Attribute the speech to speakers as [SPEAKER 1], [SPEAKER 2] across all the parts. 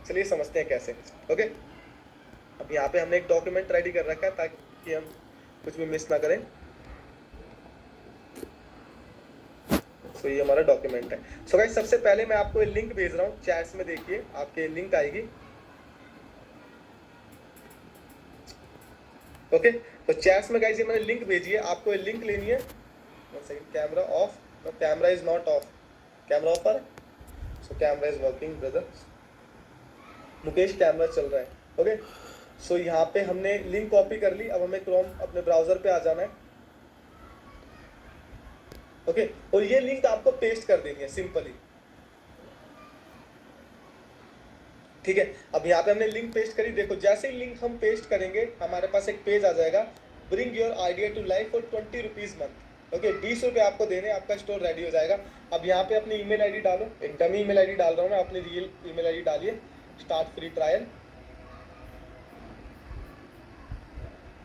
[SPEAKER 1] चलिए समझते हैं कैसे। ओके, अब यहाँ पे हमने एक डॉक्यूमेंट रेडी कर रखा है ताकि हम कुछ भी मिस ना करें। तो ये हमारा डॉक्यूमेंट है। सो गाइस सबसे पहले मैं आपको लिंक भेज रहा हूँ चैट्स में, देखिए आपके लिंक आएगी। ओके, तो चैट्स में गाइस ये मैंने लिंक भेजी है, आपको ये लिंक लेनी है। Camera off, camera is not off, camera off पर, so camera is working brother. Mukesh camera चल रहा है। ओके, सो यहाँ पे हमने लिंक कॉपी कर ली, अब हमें क्रोम अपने ब्राउजर पे आ जाना है। ओके, और ये लिंक आपको पेस्ट कर देनी है सिंपली। ठीक है, अब यहाँ पे हमने लिंक पेस्ट करी, देखो जैसे ही लिंक हम पेस्ट करेंगे हमारे पास एक पेज आ जाएगा, bring your idea to life for 20 rupees month. Okay, 20 रुपये आपको देने, आपका स्टोर रेडी हो जाएगा। अब यहाँ पे अपनी ईमेल आईडी डालो, एक डमी ईमेल आईडी डाल रहा हूँ मैं, अपनी रियल ईमेल आईडी डालिए, स्टार्ट फ्री ट्रायल।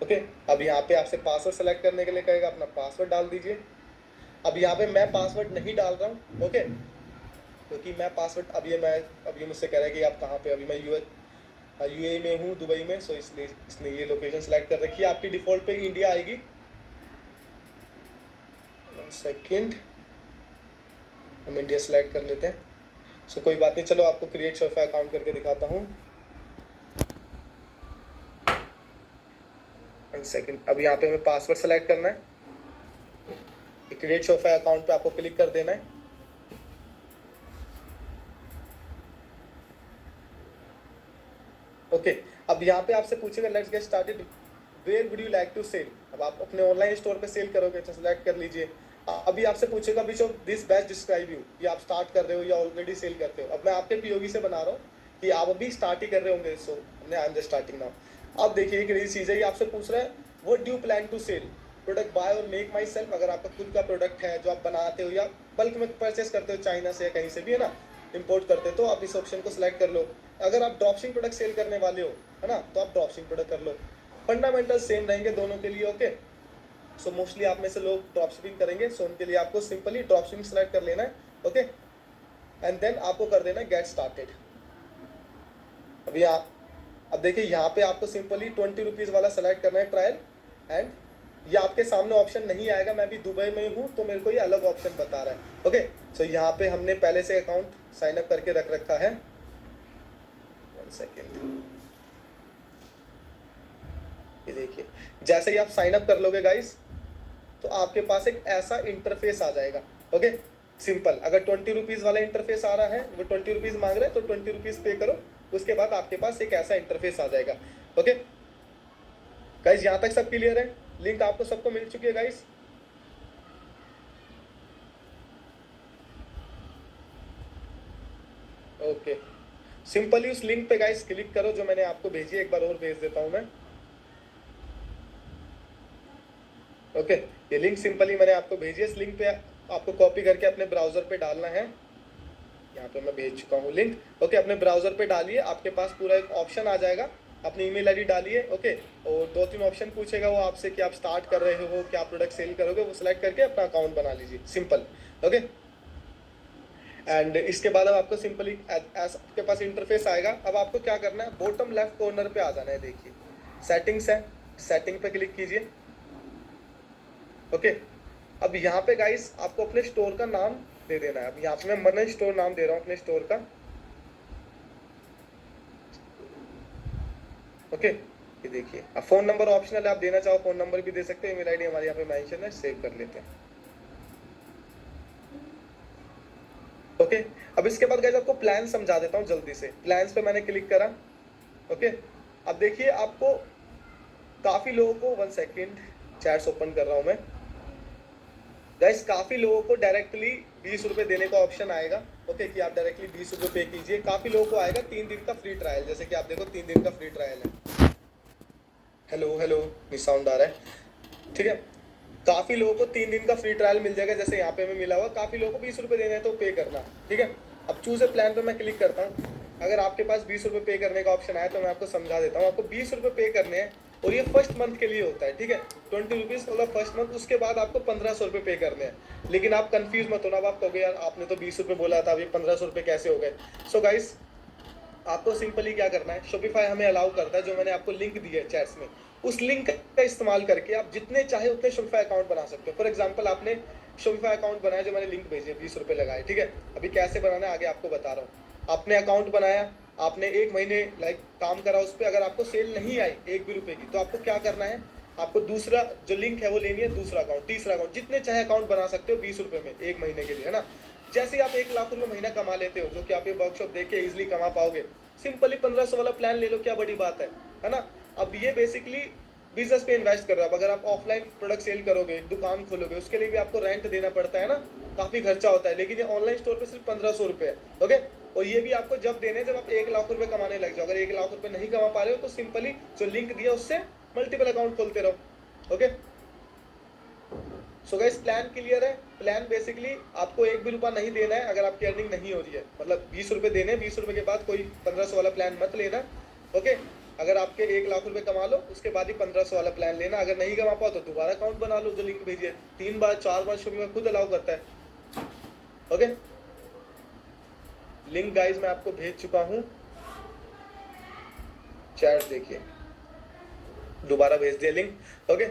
[SPEAKER 1] ओके, अब यहाँ पे आपसे पासवर्ड सेलेक्ट करने के लिए कहेगा, अपना पासवर्ड डाल दीजिए। अब यहाँ पे मैं पासवर्ड नहीं डाल रहा हूँ, ओके, क्योंकि मैं पासवर्ड अब ये मुझसे कह रहा है कि आप कहाँ पे, अभी मैं यूएई में हूँ, दुबई में, सो इसलिए इसने ये लोकेशन सेलेक्ट कर रखी है। आपकी डिफॉल्ट पे इंडिया आएगी। 1 सेकेंड, हम इंडिया सेलेक्ट कर लेते हैं। सो कोई बात नहीं, चलो आपको क्रिएट शोफा अकाउंट करके दिखाता हूँ। 1 सेकेंड, अब यहाँ पे हमें पासवर्ड सेलेक्ट करना है, क्रिएट शोफा अकाउंट पे आपको क्लिक कर देना है। ओके, अब यहाँ पे आपसे पूछेगा let's get started, where would you like to sell. अब आप अपने ऑनलाइन स्टोर पे सेल करोगे तो सेलेक्ट कर लीजिए। अभी आपसे पूछेगा which of this best describe you, ये आप स्टार्ट कर रहे हो या ऑलरेडी सेल करते हो। अब मैं आपके पीओवी से बना रहा हूँ कि आप अभी स्टार्ट ही कर रहे होंगे, सो हमने I am just starting now. अब देखिए एक नई चीज़ है, ये आपसे पूछ रहा है what do you plan to sell, product buy और मेक माई सेल्फ। अगर आपका खुद का प्रोडक्ट है जो आप बनाते हो या बल्क में परचेस करते हो चाइना से या कहीं से भी, है ना, इंपोर्ट करते हो, तो आप इस ऑप्शन को सिलेक्ट कर लो। अगर आप ड्रॉपशिपिंग प्रोडक्ट सेल करने वाले हो, है ना, तो आप ड्रॉपशिपिंग प्रोडक्ट कर लो। फंडामेंटल सेम रहेंगे दोनों के लिए। ओके, सो मोस्टली आप में से लोग ड्रॉपशिपिंग करेंगे, सो उनके लिए आपको सिंपली ड्रॉपशिपिंग सेलेक्ट कर लेना है। ओके, एंड देन आपको कर देना है गेट स्टार्टेड। अभी आप अब देखिए यहाँ पे आपको सिंपली 20 रुपीज़ वाला सेलेक्ट करना है ट्रायल, एंड ये आपके सामने ऑप्शन नहीं आएगा। मैं भी दुबई में हूँ तो मेरे को ये अलग ऑप्शन बता रहा है। ओके, सो यहाँ पे हमने पहले से अकाउंट साइन अप करके रख रखा है। 1 सेकेंड, ये देखिए जैसे ही आप साइन अप कर लोगे गाइस, तो आपके पास एक ऐसा इंटरफेस आ जाएगा। ओके, सिंपल, अगर 20 रुपीज़ वाला इंटरफेस आ रहा है, वो 20 रुपीज़ मांग रहे हैं तो 20 रुपीज़ पे करो, उसके बाद आपके पास एक ऐसा इंटरफेस आ जाएगा। ओके गाइस, यहाँ तक सब क्लियर है? लिंक आपको सबको मिल चुकी है गाइस? ओके, सिंपली उस लिंक पे गाइस क्लिक करो जो मैंने आपको भेजी है, एक बार और भेज देता हूँ मैं। ओके, ये लिंक सिंपली मैंने आपको भेजी है, इस लिंक पे आपको कॉपी करके अपने ब्राउजर पे डालना है। यहाँ पे मैं भेज चुका हूँ लिंक। ओके, अपने ब्राउजर पे डालिए, आपके पास पूरा एक ऑप्शन आ जाएगा, अपनी ईमेल आईडी डालिए। ओके, और 2-3 ऑप्शन पूछेगा वो आपसे कि आप स्टार्ट कर रहे हो, क्या प्रोडक्ट सेल करोगे, वो सिलेक्ट करके अपना अकाउंट बना लीजिए, सिंपल। ओके, एंड इसके बाद अब आपको सिंपली आपके पास इंटरफेस आएगा। अब आपको क्या करना है, बॉटम लेफ्ट कॉर्नर पे आ जाना है, देखिए सेटिंग्स है, सेटिंग पे क्लिक कीजिए। ओके, अब यहाँ पे गाइस आपको अपने स्टोर का नाम दे देना है। अब यहाँ पे मैं मनन स्टोर नाम दे रहा हूँ अपने स्टोर का। ओके, ये देखिए, अब फोन नंबर ऑप्शनल है, आप देना चाहो फोन नंबर भी दे सकते हैं। ईमेल आईडी हमारे यहाँ पे मेंशन है, सेव कर लेते हैं। ओके, अब इसके बाद गाइस आपको प्लान समझा देता हूँ जल्दी से। प्लान्स पे मैंने क्लिक करा। ओके, अब देखिए आपको काफी लोगों को, 1 सेकेंड चैट्स ओपन कर रहा हूँ मैं गाइस, काफी लोगों को डायरेक्टली 20 रुपए देने का ऑप्शन आएगा। ओके, कि आप डायरेक्टली 20 रुपए पे कीजिए। काफी लोगों को आएगा 3 दिन का फ्री ट्रायल, जैसे कि आप देखो 3 दिन का फ्री ट्रायल है। हेलो हेलो, ये साउंड आ रहा है? ठीक है, काफी लोगों को 3 दिन का फ्री ट्रायल मिल जाएगा, जैसे यहाँ पे हमें मिला हुआ। काफी लोगों को 20 रुपए देने हैं तो पे करना, ठीक है। अब चूज ए प्लान पे मैं क्लिक करता हूँ। अगर आपके पास 20 रुपए पे करने का ऑप्शन आया तो मैं आपको समझा देता हूँ। आपको 20 रुपए पे करने हैं और ये फर्स्ट मंथ के लिए होता है, ठीक है। 20 रुपीज़ मतलब फर्स्ट मंथ, उसके बाद आपको 1500 रुपये पे करने हैं। लेकिन आप कंफ्यूज मत होना, अब आप कहोगे यार आपने तो 20 रुपये बोला था, अभी 1500 रुपये कैसे हो गए। सो गाइस आपको सिंपली क्या करना है, शॉपिफाई हमें अलाउ करता है, जो मैंने आपको लिंक दी है चैट्स में, उस लिंक का इस्तेमाल करके आप जितने चाहे उतने शॉपिफाई अकाउंट बना सकते हो। फॉर एग्जांपल आपने शॉपिफाई अकाउंट बनाया, जो मैंने लिंक भेजी है, 20 रुपए लगाए, ठीक है। अभी कैसे बनाना है आगे आपको बता रहा हूँ। आपने अकाउंट बनाया, आपने 1 महीने काम करा उस पर, अगर आपको सेल नहीं आई 1 भी रुपए की, तो आपको क्या करना है, आपको दूसरा जो लिंक है वो लेनी है, दूसरा अकाउंट, तीसरा अकाउंट, जितने चाहे अकाउंट बना सकते हो 20 रुपए में 1 महीने के लिए, है ना। जैसे ही आप 1 लाख रुपए महीना कमा लेते हो, जो कि आप ये वर्कशॉप देख के इजिली कमा पाओगे, सिंपली 1500 वाला प्लान ले लो, क्या बड़ी बात है ना। अब ये बेसिकली बिजनेस पे इन्वेस्ट कर रहे हो। अब अगर आप ऑफलाइन प्रोडक्ट सेल करोगे, दुकान खोलोगे, उसके लिए भी आपको रेंट देना पड़ता है ना, काफी खर्चा होता है। लेकिन ये ऑनलाइन स्टोर पे सिर्फ 1500 रुपए है, ओके। और ये भी आपको जब देने, जब आप 1 लाख रुपए कमाने लग जाओ। अगर 1 लाख रुपए नहीं कमा पा रहे हो तो सिंपली जो लिंक दिया उससे मल्टीपल अकाउंट खोलते रहो, okay. So guys, plan clear है। प्लान बेसिकली आपको 1 भी रुपया नहीं देना है अगर आपकी अर्निंग नहीं हो रही है, मतलब 20 रुपए देने, 20 रुपए के बाद कोई 1500 वाला प्लान मत लेना, ओके। अगर आपके 1 लाख रुपए कमा लो, उसके बाद ही 1500 वाला प्लान लेना। अगर नहीं कमा पाओ तो दोबारा अकाउंट बना लो, जो लिंक भेजिए, 3 बार 4 बार शॉपिंग खुद अलाउ करता है, ओके। लिंक गाइस मैं आपको भेज चुका हूँ, चैट देखिए, दोबारा भेज दिया लिंक, ओके।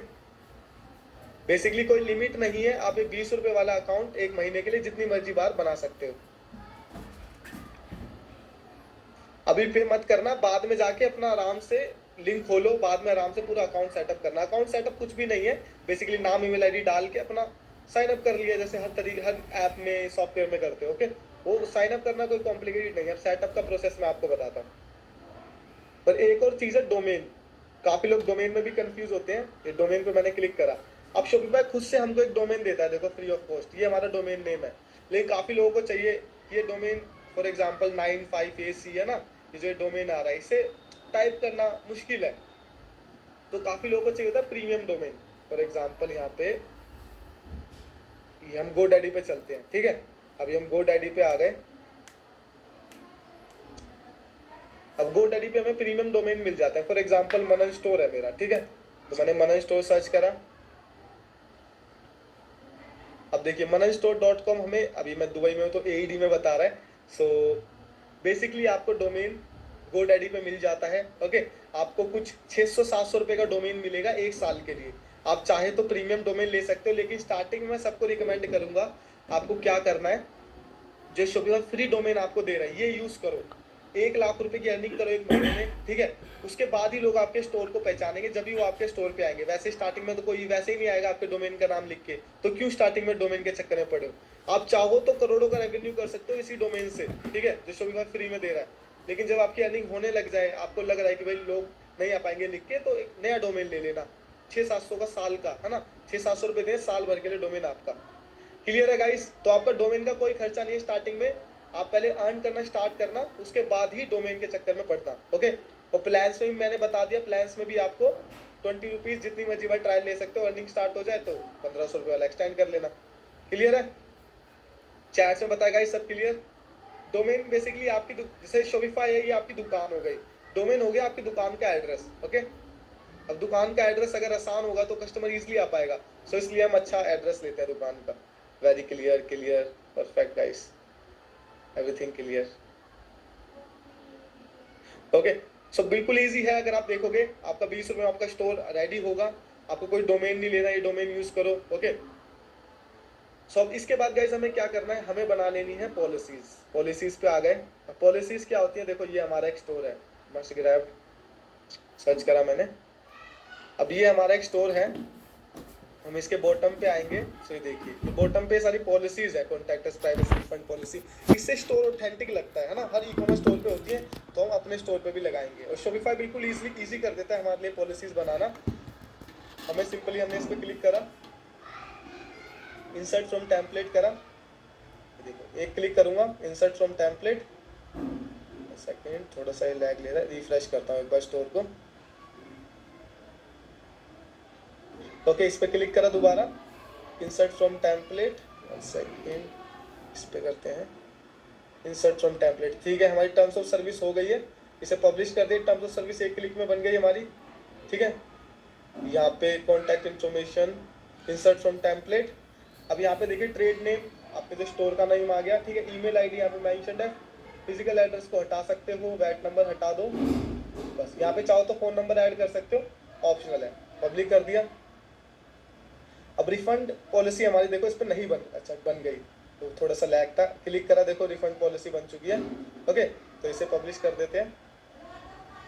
[SPEAKER 1] बेसिकली कोई लिमिट नहीं है, आप ये 20 रुपए वाला अकाउंट 1 महीने के लिए जितनी मर्जी बार बना सकते हो। अभी पे मत करना, बाद में जाके अपना आराम से लिंक खोलो, बाद में आराम से पूरा अकाउंट सेटअप करना। अकाउंट सेटअप कुछ भी नहीं है, बेसिकली नाम ईमेल आईडी डाल के अपना साइन अप कर लिया, जैसे हर ऐप में सॉफ्टवेयर में करते हो, ओके। वो साइन अप करना कोई कॉम्प्लिकेटेड नहीं है, सेटअप का प्रोसेस मैं आपको बताता हूँ। पर एक और चीज है, डोमेन। काफी लोग डोमेन में भी कंफ्यूज होते हैं। ये डोमेन पे मैंने क्लिक करा, अब शॉपिफाई खुद से हमको एक डोमेन देता है, देखो, फ्री ऑफ कॉस्ट, ये हमारा डोमेन नेम है। लेकिन काफी लोगों को चाहिए ये डोमेन, फॉर एग्जांपल 95AC है ना, ये जो डोमेन आ रहा है, इसे टाइप करना मुश्किल है, तो काफी लोगों को चाहिए होता है प्रीमियम डोमेन। फॉर एग्जांपल यहाँ पे हम GoDaddy पे चलते हैं, ठीक है। अभी हम GoDaddy पे आ गए। अब GoDaddy पे हमें प्रीमियम डोमेन मिल जाता है। फॉर एग्जांपल मनन स्टोर है मेरा, ठीक है, तो मैंने मनन स्टोर सर्च करा। अब देखिए mananstore.com, हमें, अभी मैं दुबई में हूँ तो AED में बता रहा है। सो बेसिकली आपको डोमेन GoDaddy पे मिल जाता है, ओके। आपको कुछ 600-700 रुपए का डोमेन मिलेगा 1 साल के लिए। आप चाहे तो प्रीमियम डोमेन ले सकते हो, लेकिन स्टार्टिंग में मैं सबको रिकमेंड करूंगा, आपको क्या करना है, जो शॉपिफाई फ्री डोमेन आपको दे रहा है ये यूज करो। 1 लाख रुपए की अर्निंग करो 1 महीने में, ठीक है। उसके बाद ही लोग आपके स्टोर को पहचानेंगे, जब भी वो आपके स्टोर पे आएंगे। वैसे स्टार्टिंग में तो कोई वैसे ही नहीं आएगा आपके डोमेन का नाम लिख के, तो क्यों स्टार्टिंग में डोमेन के चक्कर में पड़े हो। आप चाहो तो करोड़ों का रेवेन्यू कर सकते हो इसी डोमेन से, ठीक है, जो शॉपिफाई फ्री में दे रहा है। लेकिन जब आपकी अर्निंग होने लग जाए, आपको लग रहा है कि भाई लोग नहीं आ पाएंगे लिख के, तो एक नया डोमेन ले लेना, 600-700 का साल का, है ना। 600-700 रुपए दे साल भर के लिए डोमेन आपका। क्लियर है गाइस। तो आपका डोमेन का कोई खर्चा नहीं है स्टार्टिंग में, आप पहले अर्न करना स्टार्ट करना, उसके बाद ही डोमेन के चक्कर में पड़ना, ओके। और प्लान्स में भी मैंने बता दिया, प्लान्स में भी आपको 20 रुपीज जितनी मर्जी बार ट्रायल ले सकते हो। अर्निंग स्टार्ट हो जाए तो 1500 रुपये वाला एक्सटेंड कर लेना। क्लियर है, चैट में बताया गाइस, सब क्लियर। डोमेन बेसिकली आपकी जैसे शॉपिफाई है, ये आपकी दुकान हो गई, डोमेन हो गया आपकी दुकान का एड्रेस, ओके। अब दुकान का एड्रेस अगर आसान होगा तो कस्टमर इजिली आ पाएगा, सो इसलिए हम अच्छा एड्रेस लेते हैं दुकान का। Very clear, clear, perfect guys, everything clear, okay. So बिल्कुल इजी है। अगर आप देखोगे आपका 20 रुपए में आपका स्टोर रेडी होगा, आपको कोई डोमेन नहीं लेना, ये डोमेन यूज करो, ओके। सो अब इसके बाद गाइस हमें क्या करना है, हमें बना लेनी है पॉलिसीज। पॉलिसीज पे आ गए। पॉलिसीज क्या होती है, देखो ये हमारा एक स्टोर है, मस्ट ग्रैब सर्च करा मैंने। अब ये हमारा एक स्टोर है, हम इसके बॉटम पे आएंगे। सो ये देखिए, तो बॉटम पे सारी पॉलिसीज है, contact us, privacy, refund policy. इससे स्टोर ऑथेंटिक लगता है ना, हर ई कॉमर्स स्टोर पे होती है, तो हम अपने स्टोर पे भी लगाएंगे। और शॉपिफाई बिल्कुल इजी कर देता है हमारे लिए पॉलिसीज बनाना। हमें सिंपली, हमने इस पर क्लिक करा, इंसर्ट फ्रॉम टेम्पलेट करा, देखो एक क्लिक करूंगा, इंसर्ट फ्रॉम टेम्पलेट, सेकेंड थोड़ा सा लैग ले रहा है, रिफ्रेश करता हूँ एक बार स्टोर को, ओके। इस पे क्लिक करा दोबारा, इंसर्ट फ्रॉम टेम्पलेट, सेकेंड इस पे करते हैं, इंसर्ट फ्रॉम टेम्पलेट, ठीक है। हमारी टर्म्स ऑफ सर्विस हो गई है, इसे पब्लिश कर दी। टर्म्स ऑफ सर्विस एक क्लिक में बन गई हमारी, ठीक है। यहाँ पे contact information, insert from template. अब यहाँ पे देखिए ट्रेड नेम, आपके जो स्टोर का नेम आ गया, ठीक है। ईमेल आईडी यहाँ पे मेंशन्ड है, फिजिकल एड्रेस को हटा सकते हो, वैट नंबर हटा दो बस। यहाँ पे चाहो तो फोन नंबर ऐड कर सकते हो, ऑप्शनल है। पब्लिक कर दिया। अब रिफंड पॉलिसी हमारी देखो इस पर नहीं बन, अच्छा बन गई, तो थोड़ा सा लैग था। क्लिक करा, देखो रिफंड पॉलिसी बन चुकी है। ओके, तो इसे पब्लिश कर देते हैं।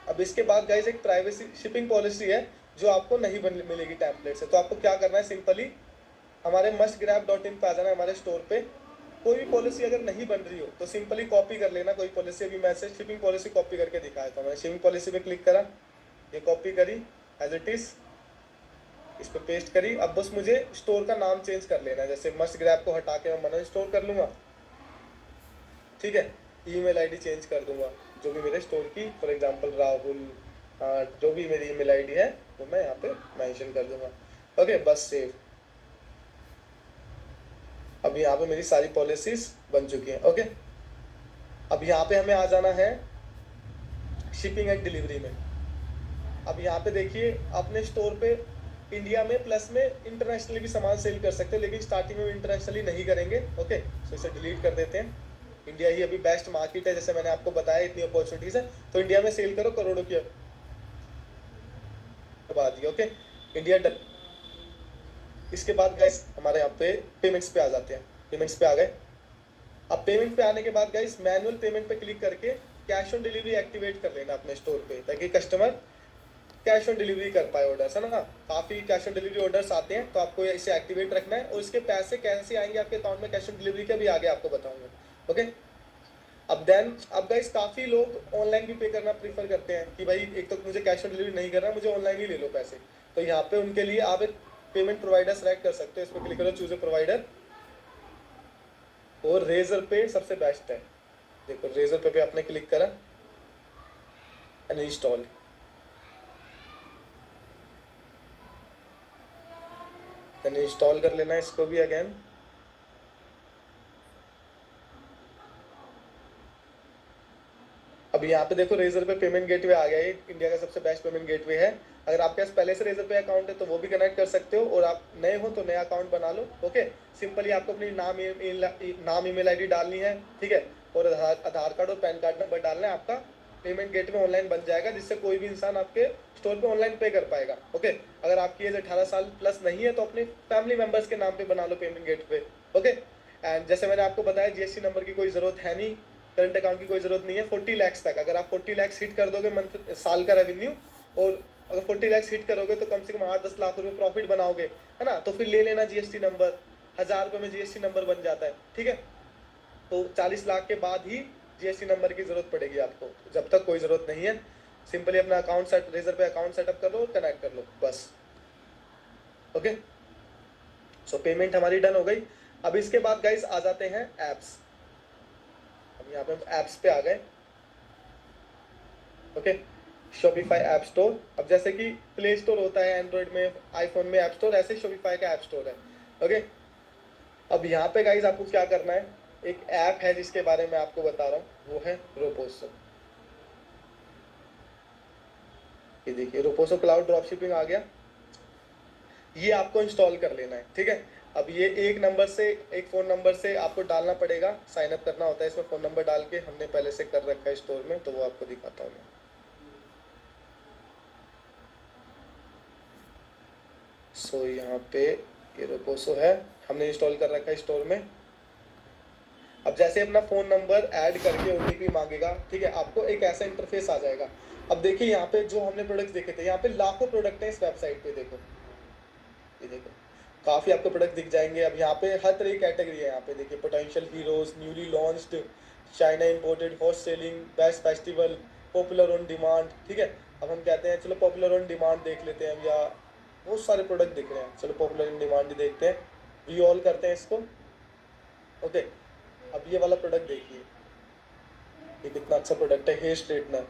[SPEAKER 1] अब इसके बाद गाइस एक प्राइवेसी शिपिंग पॉलिसी है जो आपको नहीं मिलेगी टेम्पलेट से। तो आपको क्या करना है, सिंपली हमारे mustgrab.in पे आ जाना है, हमारे स्टोर पे। कोई भी पॉलिसी अगर नहीं बन रही हो तो सिंपली कॉपी कर लेना कोई पॉलिसी। अभी मैं शिपिंग पॉलिसी कॉपी करके दिखाया था, मैंने शिपिंग पॉलिसी पे क्लिक करा, ये कॉपी करी एज इट इज, इस पर पेस्ट करी। अब बस मुझे स्टोर का नाम चेंज कर लेना है, जैसे mustgrab को हटा के मैं मनन स्टोर कर लूंगा, ठीक है। ईमेल आईडी चेंज कर दूंगा जो भी मेरे स्टोर की, फॉर एग्जांपल राहुल, जो भी मेरी ईमेल आईडी है वो मैं यहाँ पे मेंशन कर दूंगा। ओके, बस सेव। अब यहाँ पे मेरी सारी पॉलिसीज बन चुकी हैं। ओके, अब यहाँ पे हमें आ जाना है शिपिंग एंड डिलीवरी में। अब यहाँ पे देखिए अपने स्टोर पे इंडिया में प्लस में इंटरनेशनली भी सामान सेल कर सकते हैं, लेकिन स्टार्टिंग में इंटरनेशनली नहीं करेंगे। ओके, तो इसे डिलीट कर देते हैं। इंडिया ही अभी बेस्ट मार्केट है, जैसे मैंने आपको बताया, इतनी अपॉर्चुनिटीज है, तो इंडिया में सेल करो, करोड़ों की आबादी। Okay, India done. इसके बाद गाइस हमारे यहाँ पे पेमेंट्स पे आ जाते हैं। पेमेंट्स पे आ गए। अब पेमेंट पे आने के बाद गाइस मैनुअल पेमेंट पे क्लिक करके कैश ऑन डिलीवरी एक्टिवेट कर लेना अपने स्टोर पे, ताकि कस्टमर कैश ऑन डिलीवरी कर पाए ऑर्डर्स, है ना। काफ़ी कैश ऑन डिलीवरी ऑर्डर्स आते हैं, तो आपको इसे एक्टिवेट रखना है। और इसके पैसे कैसे आएंगे आपके अकाउंट में कैश ऑन डिलीवरी के, भी आगे आपको बताऊंगा। ओके, अब गाइस काफ़ी लोग ऑनलाइन भी पे करना प्रीफर करते हैं कि भाई एक तो मुझे कैश ऑन डिलीवरी नहीं करना, मुझे ऑनलाइन ही ले लो पैसे। तो यहाँ पे उनके लिए आप एक पेमेंट प्रोवाइडर सेलेक्ट कर सकते हो, इस पर क्लिक करो, चूज ए प्रोवाइडर। और रेजर पे सबसे बेस्ट है, देखो रेजर पे आपने क्लिक करा एंड इंस्टॉल। इंस्टॉल कर लेना है इसको भी अगेन। अब यहाँ पे देखो रेजर पे पेमेंट गेटवे आ गया है, इंडिया का सबसे बेस्ट पेमेंट गेटवे है। अगर आपके पास पहले से रेजर पे अकाउंट है तो वो भी कनेक्ट कर सकते हो, और आप नए हो तो नया अकाउंट बना लो। ओके, सिंपली आपको अपनी नाम ईमेल आईडी डालनी है, ठीक है, और आधार कार्ड और पैन कार्ड नंबर डालना है। आपका पेमेंट गेटवे ऑनलाइन बन जाएगा, जिससे कोई भी इंसान आपके स्टोर पे ऑनलाइन पे कर पाएगा। ओके, अगर आपकी एज 18 साल प्लस नहीं है तो अपने फैमिली मेंबर्स के नाम पे बना लो पेमेंट गेटवे। ओके, एंड जैसे मैंने आपको बताया जीएसटी नंबर की कोई जरूरत है नहीं, करंट अकाउंट की कोई जरूरत नहीं है। 40 लाख तक अगर आप 40 लाख हिट कर दोगे मंथ साल का रेवेन्यू, और अगर 40 लाख हिट करोगे तो कम से कम 8-10 लाख रुपए प्रॉफिट बनाओगे, है ना। तो फिर ले लेना जीएसटी नंबर, 1000 रुपये में जीएसटी नंबर बन जाता है, ठीक है। तो 40 लाख के बाद ही जीएसटी नंबर की जरूरत पड़ेगी आपको, जब तक कोई जरूरत नहीं है। सिंपली अपना अकाउंट सेट रेजर पे अकाउंट सेटअप कर लो और कनेक्ट कर लो बस। ओके, सो पेमेंट हमारी डन हो गई। अब इसके बाद गाइस आ जाते हैं एप्स। अब यहाँ पे हम एप्स पे आ गए। Okay, Shopify app store. अब जैसे कि प्ले स्टोर होता है एंड्रॉइड में, आईफोन में ऐप स्टोर, ऐसे शॉपिफाई का ऐप स्टोर है। ओके, अब यहाँ पे गाइस आपको क्या करना है, एक ऐप है जिसके बारे में आपको बता रहा हूँ, वो है रोपोसो। ये देखिए रोपोसो क्लाउड ड्रॉपशिपिंग आ गया, ये आपको इंस्टॉल कर लेना है, ठीक है। अब ये एक नंबर से, एक फ़ोन नंबर से आपको डालना पड़ेगा, साइन अप करना होता है इसमें। फ़ोन नंबर डाल के हमने पहले से कर रखा है स्टोर में, तो वो आपको दिखाता हूँ मैं। सो यहाँ पे ये रोपोसो है, हमने इंस्टॉल कर रखा है स्टोर में। अब जैसे अपना फ़ोन नंबर ऐड करके ओटीपी मांगेगा, ठीक है, आपको एक ऐसा इंटरफेस आ जाएगा। अब देखिए यहाँ पे जो हमने प्रोडक्ट्स देखे थे, यहाँ पे लाखों प्रोडक्ट हैं इस वेबसाइट पे, देखो ये देखो, काफ़ी आपको प्रोडक्ट दिख जाएंगे। अब यहाँ पे हर तरह की कैटेगरी है, यहाँ पे देखिए potential heroes, newly launched, China imported, hot selling, best festival, popular on demand, ठीक है। अब हम कहते हैं चलो पॉपुलर ऑन डिमांड देख लेते हैं, या बहुत सारे प्रोडक्ट दिख रहे हैं, चलो पॉपुलर ऑन डिमांड ही देखते हैं, वी ऑल करते हैं इसको। ओके, अब ये वाला प्रोडक्ट देखिए, ये कितना अच्छा प्रोडक्ट है, हेयर स्ट्रेटनर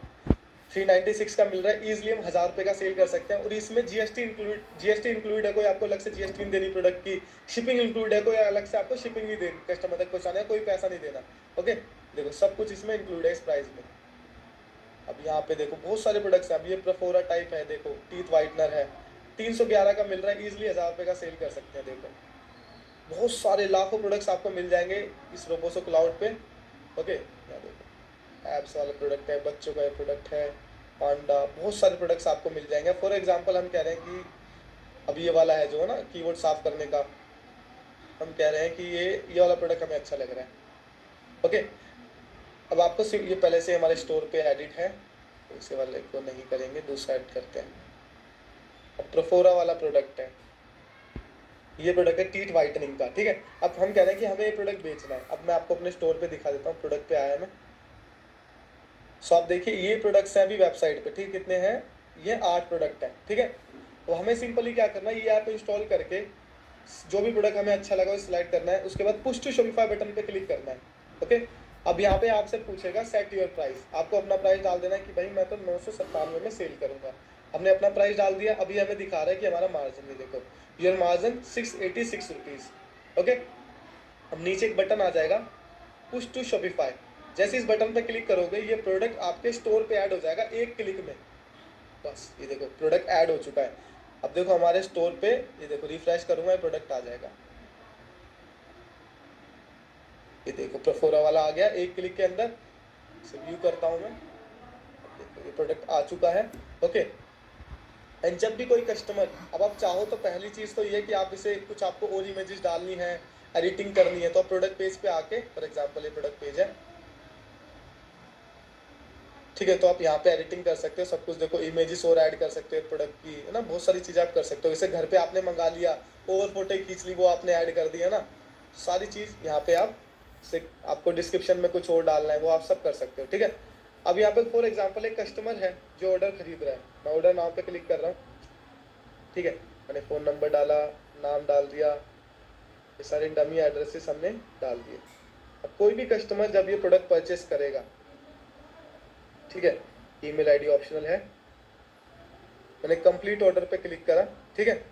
[SPEAKER 1] 396 का मिल रहा है, इजीली हम 1000 रुपये का सेल कर सकते हैं। और इसमें जीएसटी इंक्लूड है, कोई आपको अलग से जीएसटी नहीं देनी प्रोडक्ट की, शिपिंग इंक्लूड है, कोई अलग से आपको शिपिंग नहीं देनी, कस्टमर तक पहुंचाने का कोई पैसा नहीं देना। ओके, देखो सब कुछ इसमें इंक्लूड है इस प्राइस में। अब यहाँ पे देखो बहुत सारे प्रोडक्ट्स हैं। अब ये प्रोफोरा टाइप है, देखो टीथ वाइटनर है, 311 का मिल रहा है, इजिली 1000 रुपये का सेल कर सकते हैं। देखो बहुत सारे लाखों प्रोडक्ट्स आपको मिल जाएंगे इस रोबोसो क्लाउड पे। ओके, यहाँ देखो एप्स वाला प्रोडक्ट है, बच्चों का प्रोडक्ट है, पांडा, बहुत सारे प्रोडक्ट्स आपको मिल जाएंगे। फॉर एग्जांपल हम कह रहे हैं कि अब ये वाला है जो है ना कीबोर्ड साफ करने का, हम कह रहे हैं कि ये वाला प्रोडक्ट हमें अच्छा लग रहा है। ओके, अब आपको सिर्फ ये पहले से हमारे स्टोर पे एडिट है, तो इसे वाले को नहीं करेंगे, दूसरा ऐड करते हैं। अब प्रोफोरा वाला प्रोडक्ट है, ये प्रोडक्ट है टीथ वाइटनिंग का, ठीक है। अब हम कह रहे हैं कि हमें ये प्रोडक्ट बेचना है। अब मैं आपको अपने स्टोर पे दिखा देता हूँ, प्रोडक्ट पे आया मैं। सो आप देखिए ये प्रोडक्ट्स हैं अभी वेबसाइट पे, ठीक, कितने हैं, ये 8 प्रोडक्ट है, ठीक है। तो हमें सिंपली क्या करना है, ये ऐप इंस्टॉल करके जो भी प्रोडक्ट हमें अच्छा लगा वो सिलेक्ट करना है, उसके बाद पुश टू शॉपिफाई बटन पे क्लिक करना है। ओके, अब यहाँ पे आपसे पूछेगा सेट योर प्राइस, आपको अपना प्राइस डाल देना है कि भाई मैं तो 997 में सेल करूंगा। हमने अपना प्राइस डाल दिया। अभी हमें दिखा रहा है कि हमारा मार्जिन, ये देखो, योर मार्जिन 686 रुपीज़। ओके, अब नीचे एक बटन आ जाएगा पुश टू शॉपिफाई, जैसे इस बटन पर क्लिक करोगे ये प्रोडक्ट आपके स्टोर पे ऐड हो जाएगा एक क्लिक में। बस ये देखो प्रोडक्ट ऐड हो चुका है। अब देखो हमारे स्टोर पे, ये देखो रिफ्रेश करूंगा, ये प्रोडक्ट आ जाएगा, ये देखो प्रोफोरा वाला आ गया एक क्लिक के अंदर। इसे व्यू करता हूं मैं, देखो ये प्रोडक्ट आ चुका है। ओके, एंड जब भी कोई कस्टमर, अब आप चाहो तो पहली चीज़ तो ये कि आप इसे कुछ आपको और इमेजेस डालनी है, एडिटिंग करनी है, तो आप प्रोडक्ट पेज पे आके, फॉर एग्जांपल ये प्रोडक्ट पेज है, ठीक है, तो आप यहाँ पे एडिटिंग कर सकते हो सब कुछ। देखो इमेजेस और ऐड कर सकते हो प्रोडक्ट की, है ना, बहुत सारी चीज़ें आप कर सकते हो। जैसे घर पे आपने मंगा लिया, ओवर फोटो खींच ली, वो आपने ऐड कर दी, है ना, सारी चीज़ यहाँ पे आप से, आपको डिस्क्रिप्शन में कुछ और डालना है वो आप सब कर सकते हो, ठीक है। अब यहाँ पे फॉर एग्जाम्पल एक कस्टमर है जो ऑर्डर खरीद रहा है, मैं ऑर्डर नाउ पे क्लिक कर रहा हूँ, ठीक है, मैंने फ़ोन नंबर डाला, नाम डाल दिया, ये सारे डमी एड्रेसेस हमने डाल दिए। अब कोई भी कस्टमर जब ये प्रोडक्ट परचेस करेगा, ठीक है, ईमेल आईडी ऑप्शनल है, मैंने कंप्लीट ऑर्डर पे क्लिक करा, ठीक है,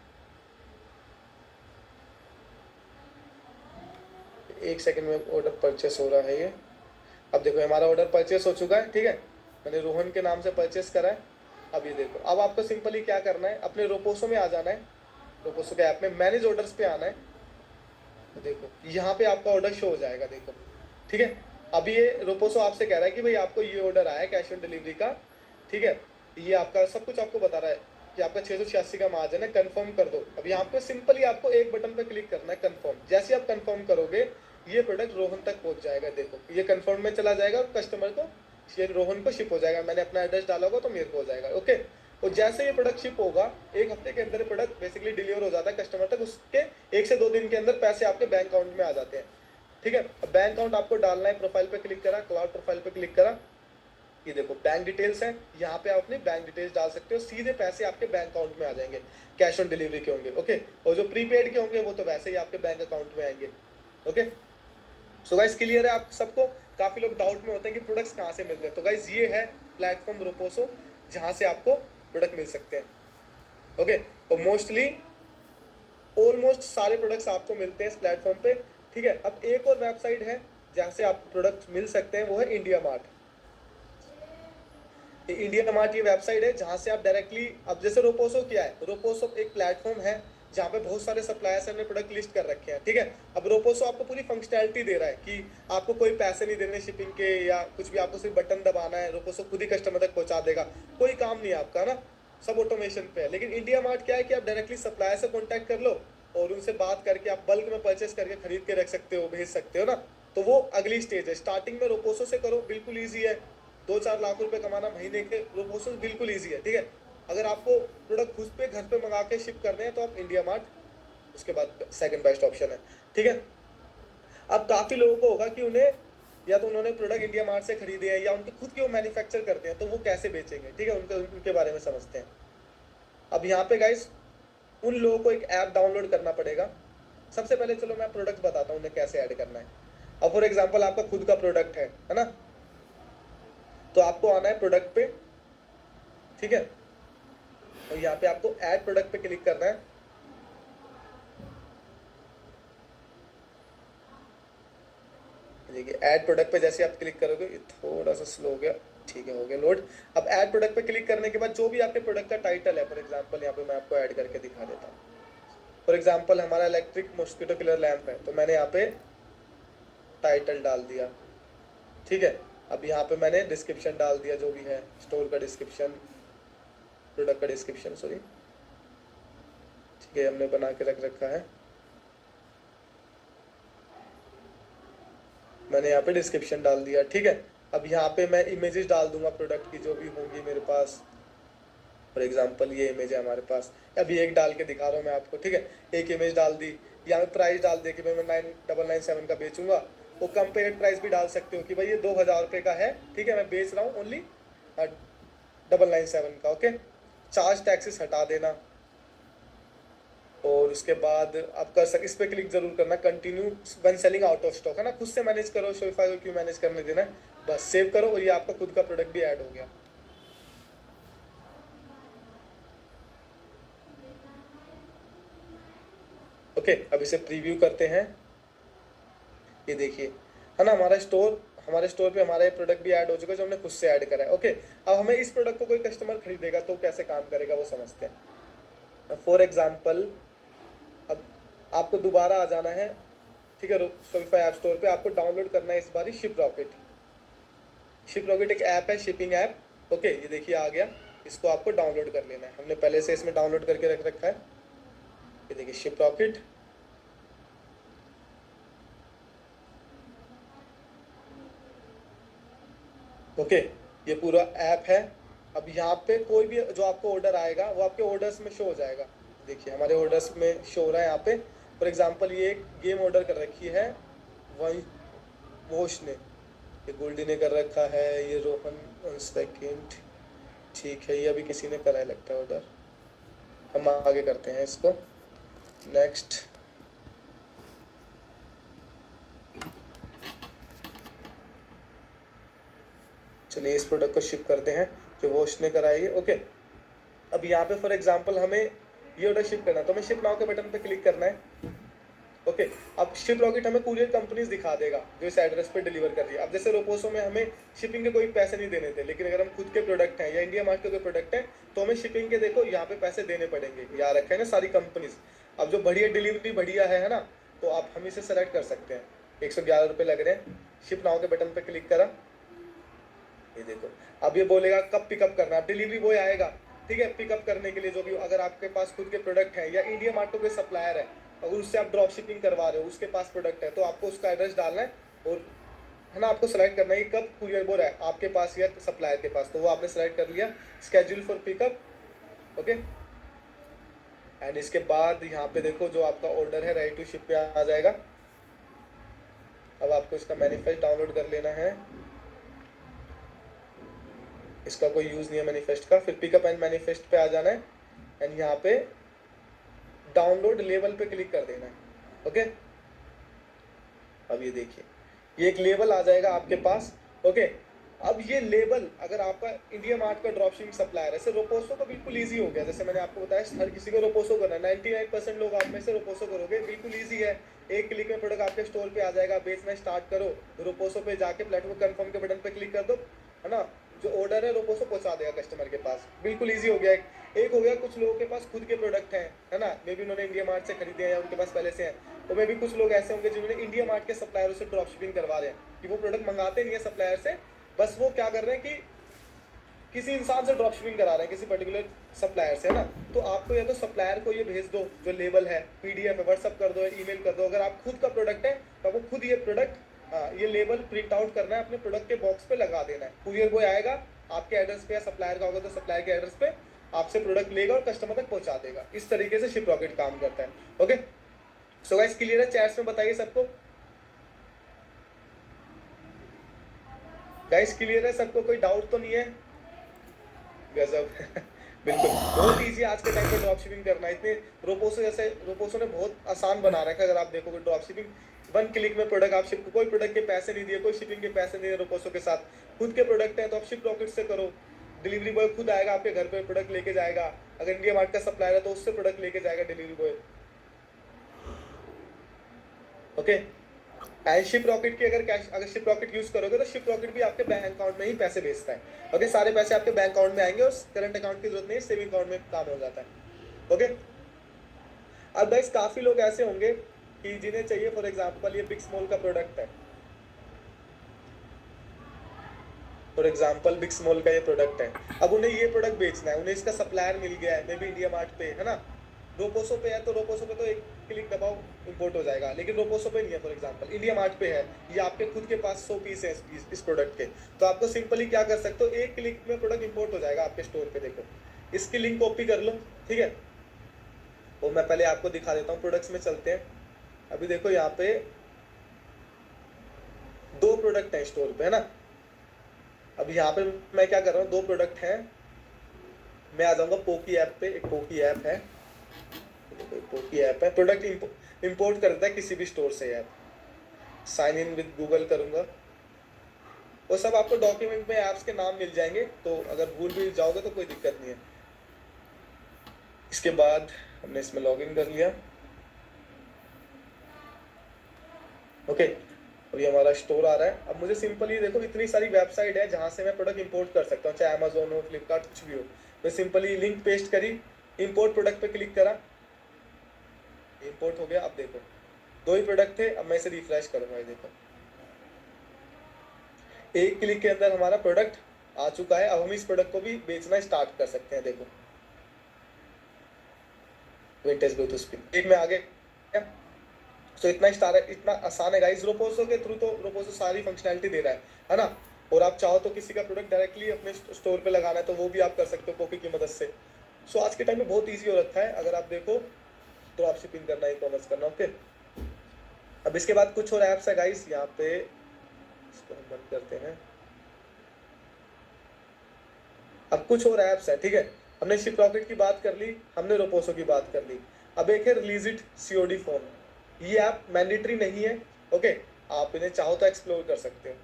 [SPEAKER 1] एक सेकंड में ऑर्डर परचेस हो रहा है ये। अब देखो हमारा ऑर्डर परचेस हो चुका है, ठीक है, मैंने रोहन के नाम से परचेस करा है। अब ये देखो, अब आपको सिंपली क्या करना है, अपने रोपोसो में आ जाना है, रोपोसो के ऐप में मैनेज ऑर्डर्स पे आना है। तो देखो यहाँ पे आपका ऑर्डर शो हो जाएगा, देखो, ठीक है। अभी ये रोपोसो आपसे कह रहा है कि भाई आपको ये ऑर्डर आया है कैश ऑन डिलीवरी का, ठीक है, ये आपका सब कुछ आपको बता रहा है कि आपका 686 का मार्जिन है, कंफर्म कर दो। अब यहाँ पे सिंपली आपको एक बटन पे क्लिक करना है, कंफर्म। जैसे आप कंफर्म करोगे ये प्रोडक्ट रोहन तक पहुंच जाएगा, देखो ये कंफर्म में चला जाएगा और कस्टमर को, ये रोहन को शिप हो जाएगा। मैंने अपना एड्रेस डाला होगा तो मेरे को हो जाएगा। ओके, और जैसे ये प्रोडक्ट शिप होगा, एक हफ्ते के अंदर प्रोडक्ट बेसिकली डिलीवर हो जाता है कस्टमर तक, उसके 1 से 2 दिन के अंदर पैसे आपके बैंक अकाउंट में आ जाते हैं, ठीक है। अब बैंक अकाउंट आपको डालना है, प्रोफाइल पे क्लिक करा, क्लाउड प्रोफाइल पे क्लिक करा, ये देखो बैंक डिटेल्स है, यहाँ पे आप अपनी बैंक डिटेल्स डाल सकते हो, सीधे पैसे आपके बैंक अकाउंट में आ जाएंगे, कैश ऑन डिलीवरी के होंगे। ओके, और जो प्रीपेड के होंगे वो तो वैसे ही आपके बैंक अकाउंट में आएंगे। ओके, सो गाइस क्लियर है आप सबको? काफी लोग डाउट में होते हैं कि प्रोडक्ट्स कहाँ से मिलते हैं, तो गाइस ये है प्लेटफॉर्म रोपोसो, जहाँ से आपको प्रोडक्ट मिल सकते हैं। ओके, और मोस्टली ऑलमोस्ट सारे प्रोडक्ट्स आपको मिलते हैं इस प्लेटफॉर्म पे, ठीक है। अब एक और वेबसाइट है जहाँ से आप प्रोडक्ट मिल सकते हैं, वो है इंडिया मार्ट। इंडिया मार्ट ये वेबसाइट है जहाँ से आप डायरेक्टली, अब जैसे रोपोसो क्या है, रोपोसो एक प्लेटफॉर्म है जहाँ पे बहुत सारे सप्लायर्स ने प्रोडक्ट लिस्ट कर रखे हैं, ठीक है। अब रोपोसो आपको पूरी फंक्शनैलिटी दे रहा है कि आपको कोई पैसे नहीं देने शिपिंग के या कुछ भी, आपको सिर्फ बटन दबाना है, रोपोसो खुद ही कस्टमर तक पहुंचा देगा, कोई काम नहीं है आपका ना, सब ऑटोमेशन पे है। लेकिन इंडिया मार्ट क्या है कि आप डायरेक्टली सप्लायर से कॉन्टैक्ट कर लो और उनसे बात करके आप बल्क में परचेस करके खरीद के रख सकते हो, भेज सकते हो ना। तो वो अगली स्टेज है, स्टार्टिंग में रोपोसो से करो, बिल्कुल ईजी है, 2-4 लाख रुपए कमाना महीने के, वो प्रोसेस बिल्कुल ईजी है, ठीक है। अगर आपको प्रोडक्ट खुद पे घर पे मंगा के शिप करने हैं तो आप इंडिया मार्ट उसके बाद सेकंड बेस्ट ऑप्शन है, ठीक है। अब काफी लोगों को होगा कि उन्हें, या तो उन्होंने प्रोडक्ट इंडिया मार्ट से खरीदे हैं या उनके खुद के वो मैन्युफैक्चर करते हैं, तो वो कैसे बेचेंगे, ठीक है, उनके बारे में समझते हैं। अब यहाँ पे गाइस उन लोगों को एक ऐप डाउनलोड करना पड़ेगा। सबसे पहले चलो मैं प्रोडक्ट बताता हूँ उन्हें कैसे ऐड करना है। अब फॉर एग्जाम्पल आपका खुद का प्रोडक्ट है ना, तो आपको आना है प्रोडक्ट पे, ठीक है, और यहाँ पे आपको ऐड प्रोडक्ट पे क्लिक करना है। देखिए ऐड प्रोडक्ट पे जैसे आप क्लिक करोगे, ये थोड़ा सा स्लो हो गया, ठीक है, हो गया लोड। अब ऐड प्रोडक्ट पे क्लिक करने के बाद जो भी आपके प्रोडक्ट का टाइटल है, फॉर एग्जांपल यहाँ पे मैं आपको ऐड करके दिखा देता हूँ। फॉर एग्जांपल हमारा इलेक्ट्रिक मॉस्किटो किलर लैंप है, तो मैंने यहाँ पे टाइटल डाल दिया, ठीक है। अब यहाँ पे मैंने डिस्क्रिप्शन डाल दिया, जो भी है स्टोर का डिस्क्रिप्शन, प्रोडक्ट का डिस्क्रिप्शन, सॉरी, ठीक है, हमने बना के रख रखा है। मैंने यहाँ पे डिस्क्रिप्शन डाल दिया, ठीक है। अब यहाँ पे मैं इमेजेस डाल दूंगा प्रोडक्ट की, जो भी होंगी मेरे पास। फॉर एग्जांपल ये इमेज है हमारे पास, अभी एक डाल के दिखा रहा हूँ मैं आपको, ठीक है। एक इमेज डाल दी, यहाँ पे प्राइस डाल दे कि भाई मैं 9997 का बेचूंगा। वो कंपेयर्ड प्राइस भी डाल सकते हो कि भाई ये 2000 रुपये का है, ठीक है, मैं बेच रहा हूँ ओनली 997 का, ओके। चार्ज टैक्सेस हटा देना, और उसके बाद आप कर सक, इस पे क्लिक जरूर करना, continue when selling out of stock, है ना। खुद से मैनेज करो, शोफाई को क्यों मैनेज करने देना है, बस सेव करो, और ये आपका खुद का प्रोडक्ट भी ऐड हो गया। ओके, अब इसे प्रीव्यू करते हैं। ये देखिए, है ना, हमारे स्टोर पे हमारा ये प्रोडक्ट भी ऐड हो चुका है, जो हमने खुद से ऐड करा है। ओके, अब हमें इस प्रोडक्ट को कोई कस्टमर खरीदेगा तो कैसे काम करेगा वो समझते हैं। फॉर एग्जांपल, अब आपको दोबारा आ जाना है, ठीक है, शोफाई ऐप स्टोर पे आपको डाउनलोड करना है इस बार शिप रॉकेट। शिप रॉकेट एक ऐप है, शिपिंग ऐप। ओके, ये देखिए आ गया, इसको आपको डाउनलोड कर लेना है, हमने पहले से इसमें डाउनलोड करके रख रखा है। ये देखिए शिप रॉकेट, ओके, ये पूरा ऐप है। अब यहाँ पे कोई भी जो आपको ऑर्डर आएगा वो आपके ऑर्डर्स में शो हो जाएगा। देखिए हमारे ऑर्डर्स में शो हो रहा है यहाँ पे। फॉर एग्जांपल ये एक गेम ऑर्डर कर रखी है वही वोश ने, ये गोल्डी ने कर रखा है, ये रोहन, 1 सेकेंड, ठीक है, ये अभी किसी ने करा है लगता है ऑर्डर। हम आगे करते हैं इसको, नेक्स्ट। चलिए इस प्रोडक्ट को शिप करते हैं जो वोश ने कराई है। ओके, अब यहाँ पे फॉर एग्जांपल हमें ये ऑर्डर शिप करना है, तो हमें शिप नाउ के बटन पे क्लिक करना है। ओके, अब शिप रॉकेट हमें कुरियर कंपनीज दिखा देगा जो इस एड्रेस पे डिलीवर कर रही है। अब जैसे रोपोसो में हमें शिपिंग के कोई पैसे नहीं देने थे, लेकिन अगर हम खुद के प्रोडक्ट हैं या इंडिया मार्ट के कोई प्रोडक्ट है तो हमें शिपिंग के, देखो यहाँ पे पैसे देने पड़ेंगे, यहाँ रखे हैं ना सारी कंपनीज। अब जो बढ़िया डिलीवरी बढ़िया है ना, तो आप हम इसे सेलेक्ट कर सकते हैं। 111 रुपये लग रहे हैं। शिप नाउ के बटन पे क्लिक करा, ये देखो अब ये बोलेगा कब पिकअप करना है। डिलीवरी बॉय आएगा, ठीक है, पिकअप करने के लिए। जो भी अगर आपके पास खुद के प्रोडक्ट है या इंडिया मार्ट का कोई सप्लायर है, अगर उससे आप ड्रॉप शिपिंग करवा रहे हो, उसके पास प्रोडक्ट है, तो आपको उसका एड्रेस डालना है, और है ना, आपको सेलेक्ट करना है कि कब कुरियर बॉय है आपके पास या सप्लायर के पास। तो वो आपने सेलेक्ट कर लिया, schedule for pickup, okay. And इसके बाद यहाँ पे देखो जो आपका ऑर्डर है रेडी टू शिप पे आ जाएगा। अब आपको इसका मैनिफेस्ट डाउनलोड कर लेना है, इसका कोई यूज नहीं है मैनिफेस्ट का। फिर पिकअप एंड मैनिफेस्ट पे आ जाना है, एंड यहाँ पे डाउनलोड लेबल पे क्लिक कर देना है, ओके। अब ये देखिए ये एक लेबल आ जाएगा आपके पास, ओके। अब ये लेबल अगर आपका इंडिया मार्ट का ड्रॉपशिपिंग सप्लायर है, रोपोसो तो बिल्कुल ईजी हो गया। जैसे मैंने आपको बताया हर किसी को रोपोसो करना है, 99% लोग आप में से रोपोसो करोगे, बिल्कुल ईजी है। एक क्लिक में प्रोडक्ट आपके स्टोर पे आ जाएगा, बेचना स्टार्ट करो, रोपोसो पे जाके प्लेटफॉर्म कंफर्म के बटन पे क्लिक कर दो, है ना, जो ऑर्डर है रोपोसो पहुंचा देगा कस्टमर के पास। बिल्कुल ईजी हो गया। एक हो गया कुछ लोगों के पास खुद के प्रोडक्ट हैं, है ना, मे बी उन्होंने इंडिया मार्ट से खरीदे हैं या उनके पास पहले से हैं, तो मे भी कुछ लोग ऐसे होंगे जिन्होंने इंडिया मार्ट के सप्लायरों से ड्रॉप शिपिंग करवा रहे हैं कि वो प्रोडक्ट मंगाते नहीं है सप्लायर से, बस वो क्या कर रहे हैं कि किसी इंसान से ड्रॉप शिपिंग करा रहे हैं, किसी पर्टिकुलर सप्लायर से, है ना। तो आपको या तो सप्लायर को ये भेज दो जो लेबल है, पीडीएफ है, व्हाट्सअप कर दो, ईमेल कर दो। अगर आप खुद का प्रोडक्ट है तो आपको खुद ये प्रोडक्ट, ये लेबल प्रिंट आउट करना है, अपने प्रोडक्ट के बॉक्स पे लगा देना है। कुरियर बॉय आएगा आपके एड्रेस पे, या सप्लायर का होगा तो सप्लायर के एड्रेस पे आपसे प्रोडक्ट लेगा और कस्टमर तक पहुंचा देगा। इस तरीके से शिप रॉकेट काम करता है, ओके। सो गाइस क्लियर है, चैट्स में बताइए सबको। गाइस क्लियर है सबको, कोई डाउट तो नहीं है? गजब बिल्कुल बहुत इजी आज के टाइम पे ड्रॉप शिपिंग करना। इतने रोपोसो ने बहुत आसान बना रखा है। अगर आप देखोगे ड्रॉप शिपिंग 1 क्लिक में प्रोडक्ट आप शिप, कोई प्रोडक्ट के पैसे नहीं दिए, कोई शिपिंग के पैसे नहीं दिए रोपोसो के साथ। खुद के प्रोडक्ट है तो आप शिप रॉकेट से करो, डिलीवरी बॉय खुद आएगा आपके घर पे, प्रोडक्ट लेके जाएगा। अगर इंडिया मार्ट का सप्लायर है तो उससे प्रोडक्ट लेके जाएगा delivery boy, okay. And ship rocket की अगर शिप रॉकेट यूज करोगे तो शिप रॉकेट भी आपके बैंक अकाउंट में ही पैसे भेजता है, ओके। सारे पैसे आपके बैंक अकाउंट में आएंगे और करंट अकाउंट की जरूरत नहीं, सेविंग अकाउंट में काम हो जाता है, ओके। अब गाइस काफी लोग ऐसे होंगे कि जिन्हें चाहिए, फॉर एग्जांपल ये बिग स्मॉल का प्रोडक्ट है, फॉर एग्जाम्पल बिग स्मॉल का ये प्रोडक्ट है, अब उन्हें ये प्रोडक्ट बेचना है, उन्हें इसका सप्लायर मिल गया है, मे बी इंडिया मार्ट पे है ना, रोपोसो पे है, तो रोपोसो पे तो एक क्लिक दबाओ इंपोर्ट हो जाएगा, लेकिन रोपोसो पे नहीं है, फॉर एग्जांपल इंडिया मार्ट पे है, ये आपके खुद के पास 100 पीस है इस प्रोडक्ट के, तो आपको सिंपली क्या कर सकते हो, एक क्लिक में प्रोडक्ट इंपोर्ट हो जाएगा आपके स्टोर पे। देखो इसकी लिंक कॉपी कर लो, ठीक है, वो मैं पहले आपको दिखा देता हूँ, प्रोडक्ट्स में चलते हैं। अभी देखो यहाँ पे 2 प्रोडक्ट है स्टोर पे, है ना। अब यहाँ पे मैं क्या कर रहा हूँ, 2 प्रोडक्ट हैं, मैं आ जाऊंगा पोकी ऐप पे, एक पोकी ऐप है, पोकी ऐप है, प्रोडक्ट इंपोर्ट करता है किसी भी स्टोर से app, sign in with Google करूंगा, वो सब आपको डॉक्यूमेंट में ऐप्स के नाम मिल जाएंगे, तो अगर भूल भी जाओगे तो कोई दिक्कत नहीं है। इसके बाद हमने इसमें लॉग इन कर लिया, ओके, और ये हमारा स्टोर आ रहा है। अब मुझे सिंपल ये देखो, इतनी सारी वेबसाइट है जहाँ से मैं प्रोडक्ट इंपोर्ट कर सकता हूँ, चाहे अमेजोन हो, फ्लिपकार्ट, कुछ भी हो। मैं सिंपली लिंक पेस्ट करी, इंपोर्ट प्रोडक्ट पे क्लिक करा, इंपोर्ट हो गया। अब देखो 2 ही प्रोडक्ट थे, अब मैं इसे रिफ्रेश करूंगा, ये देखो एक क्लिक के अंदर हमारा प्रोडक्ट आ चुका है। अब हम इस प्रोडक्ट को भी बेचना स्टार्ट कर सकते हैं। देखो विंटेज ब्लूटूथ स्पीन एक में आ गया। तो इतना आसान है गाइस, रोपोसो के थ्रू तो रोपोसो सारी फंक्शनैलिटी दे रहा है ना। और आप चाहो तो किसी का प्रोडक्ट डायरेक्टली अपने स्टोर पे लगाना है तो वो भी आप कर सकते हो पोकी की मदद से। सो आज के टाइम में बहुत ईजी हो रखा है, अगर आप देखो ड्रॉप शिपिंग करना, ई कॉमर्स करना, ओके। अब इसके बाद कुछ और ऐप्स है गाइस, यहाँ पे इसको हम बंद करते हैं। अब कुछ और ऐप्स है, ठीक है, हमने शिप रॉकेट की बात कर ली, हमने रोपोसो की बात कर ली। अब एक है रिलीज इट सीओडी फॉर्म, ये ऐप मैंडेटरी नहीं है, ओके, आप इन्हें चाहो तो एक्सप्लोर कर सकते हो।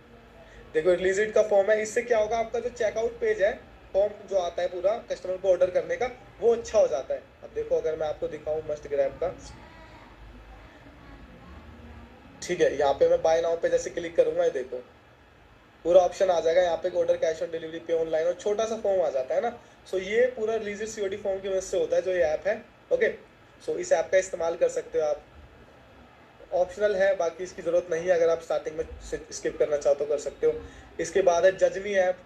[SPEAKER 1] देखो रिलीज इट का फॉर्म है, इससे क्या होगा, आपका जो चेकआउट पेज है, फॉर्म जो आता है पूरा कस्टमर को ऑर्डर करने का, वो अच्छा हो जाता है। अब देखो अगर मैं आपको दिखाऊं मस्ट ग्रैब का, ठीक है, यहाँ पे मैं बाय नाउ पे जैसे क्लिक करूंगा, ये देखो पूरा ऑप्शन आ जाएगा यहाँ पे, ऑर्डर कैश ऑन डिलीवरी पे ऑनलाइन, और छोटा सा फॉर्म आ जाता है ना। सो ये पूरा रिलीज इट सीओडी फॉर्म की वजह से होता है जो ये ऐप है, ओके। सो इस ऐप का इस्तेमाल कर सकते हो आप, ऑप्शनल है, बाकी इसकी जरूरत नहीं है, अगर आप स्टार्टिंग में स्किप करना चाहो तो कर सकते हो। इसके बाद है जजमी ऐप।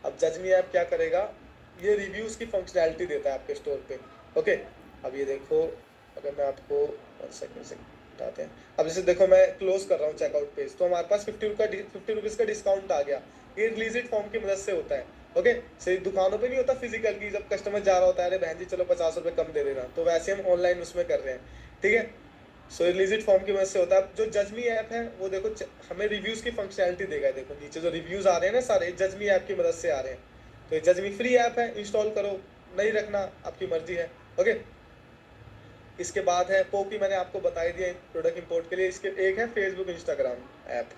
[SPEAKER 1] अब जजमी ऐप क्या करेगा, ये रिव्यूज की फंक्शनैलिटी देता है आपके स्टोर पे, ओके। अब ये देखो, अगर मैं आपको 1 सेकंड से बताते हैं, अब जैसे देखो मैं क्लोज कर रहा हूँ चेकआउट पेज, तो हमारे पास 50 रुपीज़ का डिस्काउंट आ गया, ये रिलीज इट फॉर्म की मदद से होता है, ओके। सही दुकानों पे नहीं होता फिजिकल की, जब कस्टमर जा रहा होता है, अरे बहन जी चलो 50 रुपये कम दे देना, तो वैसे हम ऑनलाइन उसमें कर रहे हैं, ठीक है। सो रिलीज इट फॉर्म की मदद से होता है। जो जजमी ऐप है वो देखो हमें रिव्यूज की फंक्शनैलिटी देगा, देखो नीचे जो रिव्यूज आ रहे हैं ना सारे जजमी ऐप की मदद से आ रहे हैं, तो ये जजमी फ्री ऐप है, इंस्टॉल करो, नहीं रखना आपकी मर्जी है, ओके। इसके बाद है पोकी, मैंने आपको बताई दिया प्रोडक्ट इंपोर्ट के लिए। इसके एक है फेसबुक इंस्टाग्राम ऐप,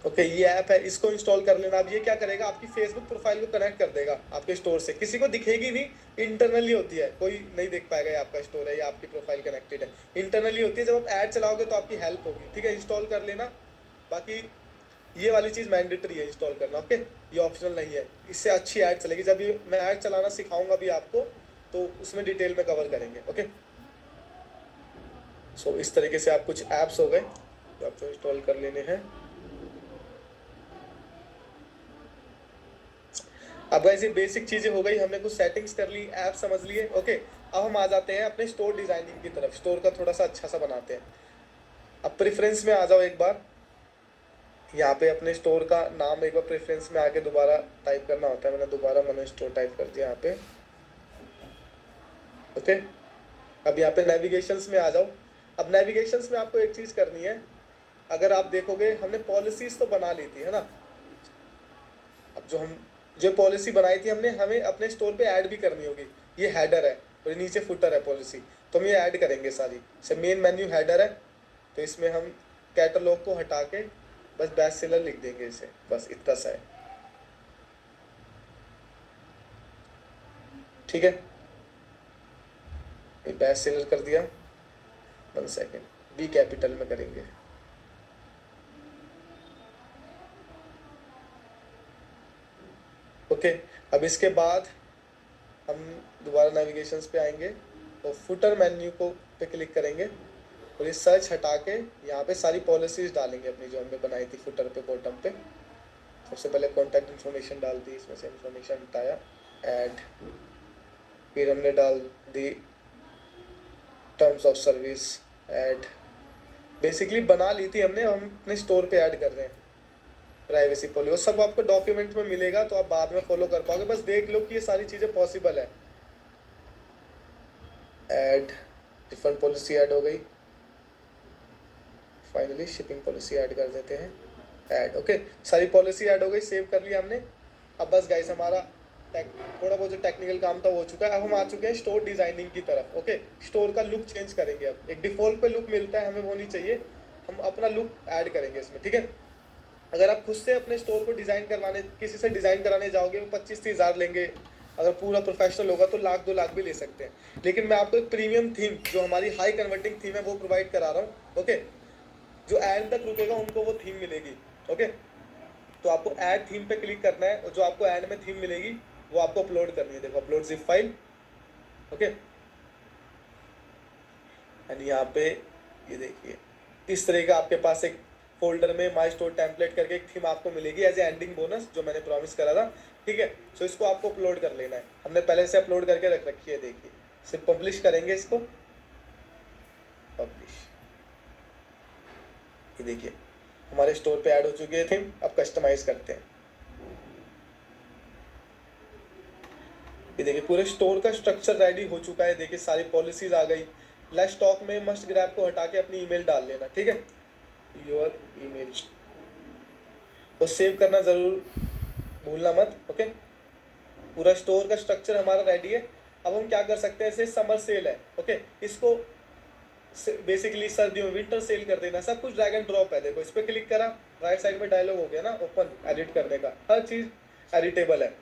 [SPEAKER 1] ओके, ये ऐप है, इसको इंस्टॉल कर लेना। अब ये क्या करेगा, आपकी फेसबुक प्रोफाइल को कनेक्ट कर देगा आपके स्टोर से, किसी को दिखेगी नहीं, इंटरनली होती है, कोई नहीं देख पाएगा ये आपका स्टोर है या आपकी प्रोफाइल कनेक्टेड है, इंटरनली होती है। जब आप ऐड चलाओगे तो आपकी हेल्प होगी, ठीक है, इंस्टॉल कर लेना। बाकी ये वाली चीज़ मैंडेटरी है इंस्टॉल करना, ओके, ये ऑप्शनल नहीं है, इससे अच्छी ऐड चलेगी। जब ये मैं ऐड चलाना सिखाऊंगा भी आपको, तो उसमें डिटेल में कवर करेंगे, ओके। सो इस तरीके से आप कुछ ऐप्स हो गए जो आपको इंस्टॉल कर लेने हैं। अब गाइस ये बेसिक चीजें हो गई, हमने कुछ सेटिंग्स कर ली, ऐप समझ लिए, ओके। अब हम आ जाते हैं अपने स्टोर डिजाइनिंग की तरफ, स्टोर का थोड़ा सा अच्छा सा बनाते हैं। अब प्रेफरेंस में आ जाओ एक बार, यहाँ पे अपने स्टोर का नाम एक बार प्रेफरेंस में आके दोबारा टाइप करना होता है, मैंने दोबारा मनो स्टोर टाइप कर दिया यहाँ पे, ओके। अब यहाँ पे नेविगेशंस में आ जाओ। अब नेविगेशंस में आपको एक चीज करनी है, अगर आप देखोगे हमने पॉलिसीज तो बना ली थी, है ना। अब जो पॉलिसी बनाई थी हमने, हमें अपने स्टोर पे ऐड भी करनी होगी। ये हेडर है और ये नीचे फुटर है पॉलिसी, तो हम ये ऐड करेंगे सारी। से मेन मेन्यू हेडर है, तो इसमें हम कैटलॉग को हटा के बस बेस्ट सेलर लिख देंगे इसे, बस इतना सा है, ठीक है। ये बेस्ट सेलर कर दिया, 1 सेकेंड, बी कैपिटल में करेंगे, ओके। अब इसके बाद हम दोबारा नेविगेशंस पे आएंगे और फुटर मेन्यू को पे क्लिक करेंगे, और ये सर्च हटा के यहाँ पे सारी पॉलिसीज डालेंगे अपनी जो हमने बनाई थी फुटर पे बॉटम पे। सबसे पहले कॉन्टैक्ट इन्फॉर्मेशन डाल दी, इसमें से इन्फॉर्मेशन हटाया ऐड, फिर हमने डाल दी terms of service add, basically बना ली थी हमने, हम अपने स्टोर पे ऐड कर रहे हैं। प्राइवेसी पॉलिसी वो सब आपको डॉक्यूमेंट में मिलेगा, तो आप बाद में फॉलो कर पाओगे, बस देख लो कि ये सारी चीज़ें पॉसिबल है। ऐड रिफंड पॉलिसी ऐड हो गई, फाइनली शिपिंग पॉलिसी ऐड कर देते हैं ऐड। ओके, सारी पॉलिसी ऐड हो गई, सेव कर लिया हमने। अब बस गाइस हमारा थोड़ा बहुत जो टेक्निकल काम था वो हो चुका है। अब हम आ चुके हैं स्टोर डिजाइनिंग की तरफ। ओके, स्टोर का लुक चेंज करेंगे। अब एक डिफॉल्ट पे लुक मिलता है हमें, वो नहीं चाहिए, हम अपना लुक ऐड करेंगे इसमें, ठीक है। अगर आप खुद से अपने स्टोर को डिजाइन करवाने, किसी से डिजाइन कराने जाओगे, वो 25-30 हज़ार लेंगे। अगर पूरा प्रोफेशनल होगा तो 1 लाख 2 लाख भी ले सकते हैं। लेकिन मैं आपको एक प्रीमियम थीम, जो हमारी हाई कन्वर्टिंग थीम है, वो प्रोवाइड करा रहा हूँ। ओके, जो एंड तक रुकेगा उनको वो थीम मिलेगी। ओके, तो आपको ऐड थीम पे क्लिक करना है, और जो आपको एंड में थीम मिलेगी वो आपको अपलोड करनी है। देखो, upload zip file. Okay, and यहाँ पे ये देखिए, इस तरह का आपके पास एक फोल्डर में माई स्टोर टेम्पलेट करके एक थीम आपको मिलेगी एज ए एंडिंग बोनस, जो मैंने प्रॉमिस करा था, ठीक है। सो इसको आपको अपलोड कर लेना है, हमने पहले से अपलोड करके रख रखी है। देखिए, सिर्फ पब्लिश करेंगे इसको, पब्लिश। ये देखिए हमारे स्टोर पे ऐड हो चुकी है थीम। अब कस्टमाइज करते हैं। ये देखिए पूरे स्टोर का स्ट्रक्चर रेडी हो चुका है। देखिए सारी पॉलिसीज आ गई। लेट्स स्टॉक में मस्ट ग्रैब को हटा के अपनी ईमेल डाल लेना, ठीक है, योर ईमेल, तो सेव करना जरूर भूलना मत। ओके, पूरा स्टोर का स्ट्रक्चर हमारा रेडी है। अब हम क्या कर सकते हैं, इसे समर सेल है, ओके, इसको बेसिकली सर्दियों में विंटर सेल कर देना। सब कुछ ड्रैग एंड ड्रॉप है। देखो इस पर क्लिक करा, राइट साइड में डायलॉग हो गया ना ओपन, एडिट करने का, हर चीज एडिटेबल है।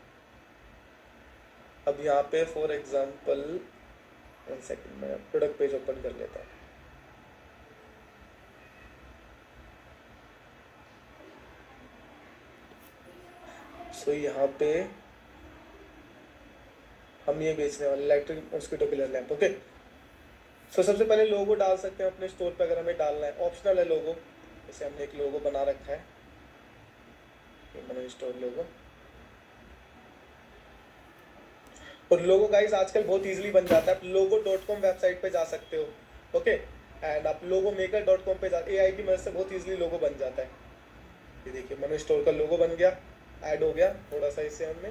[SPEAKER 1] अब यहाँ पे फॉर एग्जांपल 1 सेकंड में प्रोडक्ट पेज ओपन कर लेता हूँ। सो यहाँ पे हम ये बेचने वाले electric mosquito killer lamp. Okay, so सबसे पहले लोगो डाल सकते हैं अपने स्टोर पे, अगर हमें डालना है, ऑप्शनल है लोगो। जैसे हमने एक लोगो बना रखा है, स्टोर लोगो। और लोगो गाइस आजकल बहुत इजीली बन जाता है। आप logo.com वेबसाइट पे जा सकते हो। ओके, एंड आप logomaker.com पे जा, एआई की मदद से बहुत इजीली लोगो बन जाता है। ये देखिए मनो स्टोर का लोगो बन गया, ऐड हो गया। थोड़ा सा इसे हमने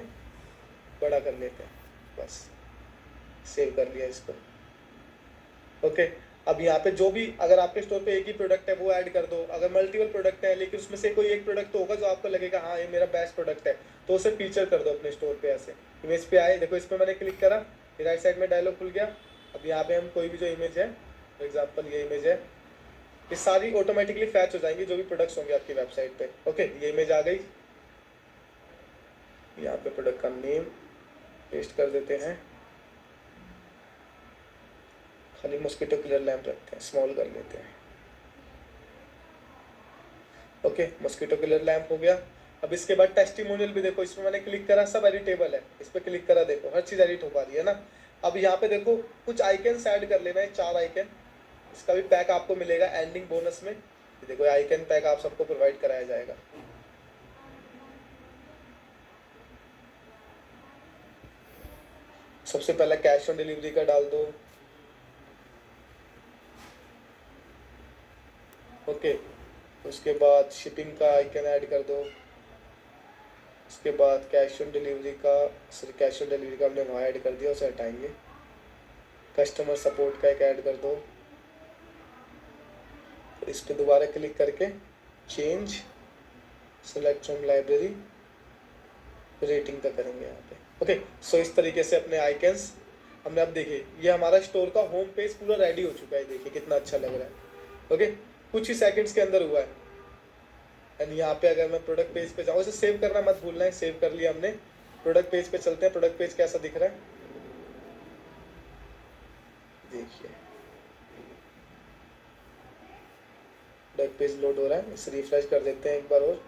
[SPEAKER 1] बड़ा कर लेते हैं, बस सेव कर लिया इसको। ओके, अब यहाँ पे जो भी, अगर आपके स्टोर पे एक ही प्रोडक्ट है वो ऐड कर दो। अगर मल्टीपल प्रोडक्ट है लेकिन उसमें से कोई एक प्रोडक्ट तो होगा जो आपको लगेगा हाँ ये मेरा बेस्ट प्रोडक्ट है, तो उसे फीचर कर दो अपने स्टोर पे। ऐसे इमेज पे आए, देखो इस पर मैंने क्लिक करा, राइट साइड में डायलॉग खुल गया। अब यहाँ पे हम कोई भी जो इमेज है, फॉर एग्जाम्पल ये इमेज है, ये सारी ऑटोमेटिकली फैच हो जाएंगी जो भी प्रोडक्ट्स होंगे आपकी वेबसाइट पे। ओके, ये इमेज आ गई। यहाँ पे प्रोडक्ट का नेम पेस्ट कर देते हैं, खाली मॉस्किटो किलर लैंप रखते हैं, स्मॉल कर लेते हैं। ओके, मॉस्किटो किलर लैंप हो गया। अब इसके बाद टेस्टिमोनियल भी देखो, इसमें मैंने क्लिक करा, सब एडिटेबल है। इस पर क्लिक करा, देखो हर चीज़ एडिट हो पा रही है ना। अब यहाँ पे देखो कुछ आइकन ऐड कर लेना है, 4 आइकन। इसका भी पैक आपको मिलेगा एंडिंग बोनस में। देखो आइकन पैक आप सबको प्रोवाइड कराया जाएगा। सबसे पहले कैश ऑन डिलीवरी का डाल दो। ओके, उसके बाद शिपिंग का आइकन ऐड कर दो। उसके बाद कैश ऑन डिलीवरी का, सिर्फ कैश ऑन डिलीवरी का हमने वहाँ ऐड कर दिया, उसे हटाएंगे। कस्टमर सपोर्ट का एक ऐड कर दो। इस पर दोबारा क्लिक करके change select from library, rating का करेंगे यहाँ पे। ओके, सो इस तरीके से अपने आइकन्स हमने, अब देखिए ये हमारा स्टोर का होम पेज पूरा रेडी हो चुका है। देखिए कितना अच्छा लग रहा है। ओके, कुछ ही सेकंड्स के अंदर हुआ है। एंड यहाँ पे अगर मैं प्रोडक्ट पेज पे जाऊँ, इसे सेव करना मत भूलना है। सेव कर लिया हमने। प्रोडक्ट पेज पे चलते हैं, प्रोडक्ट पेज कैसा दिख रहा है देखिए। प्रोडक्ट पेज लोड हो रहा है, इसे रिफ्रेश कर देते हैं एक बार और।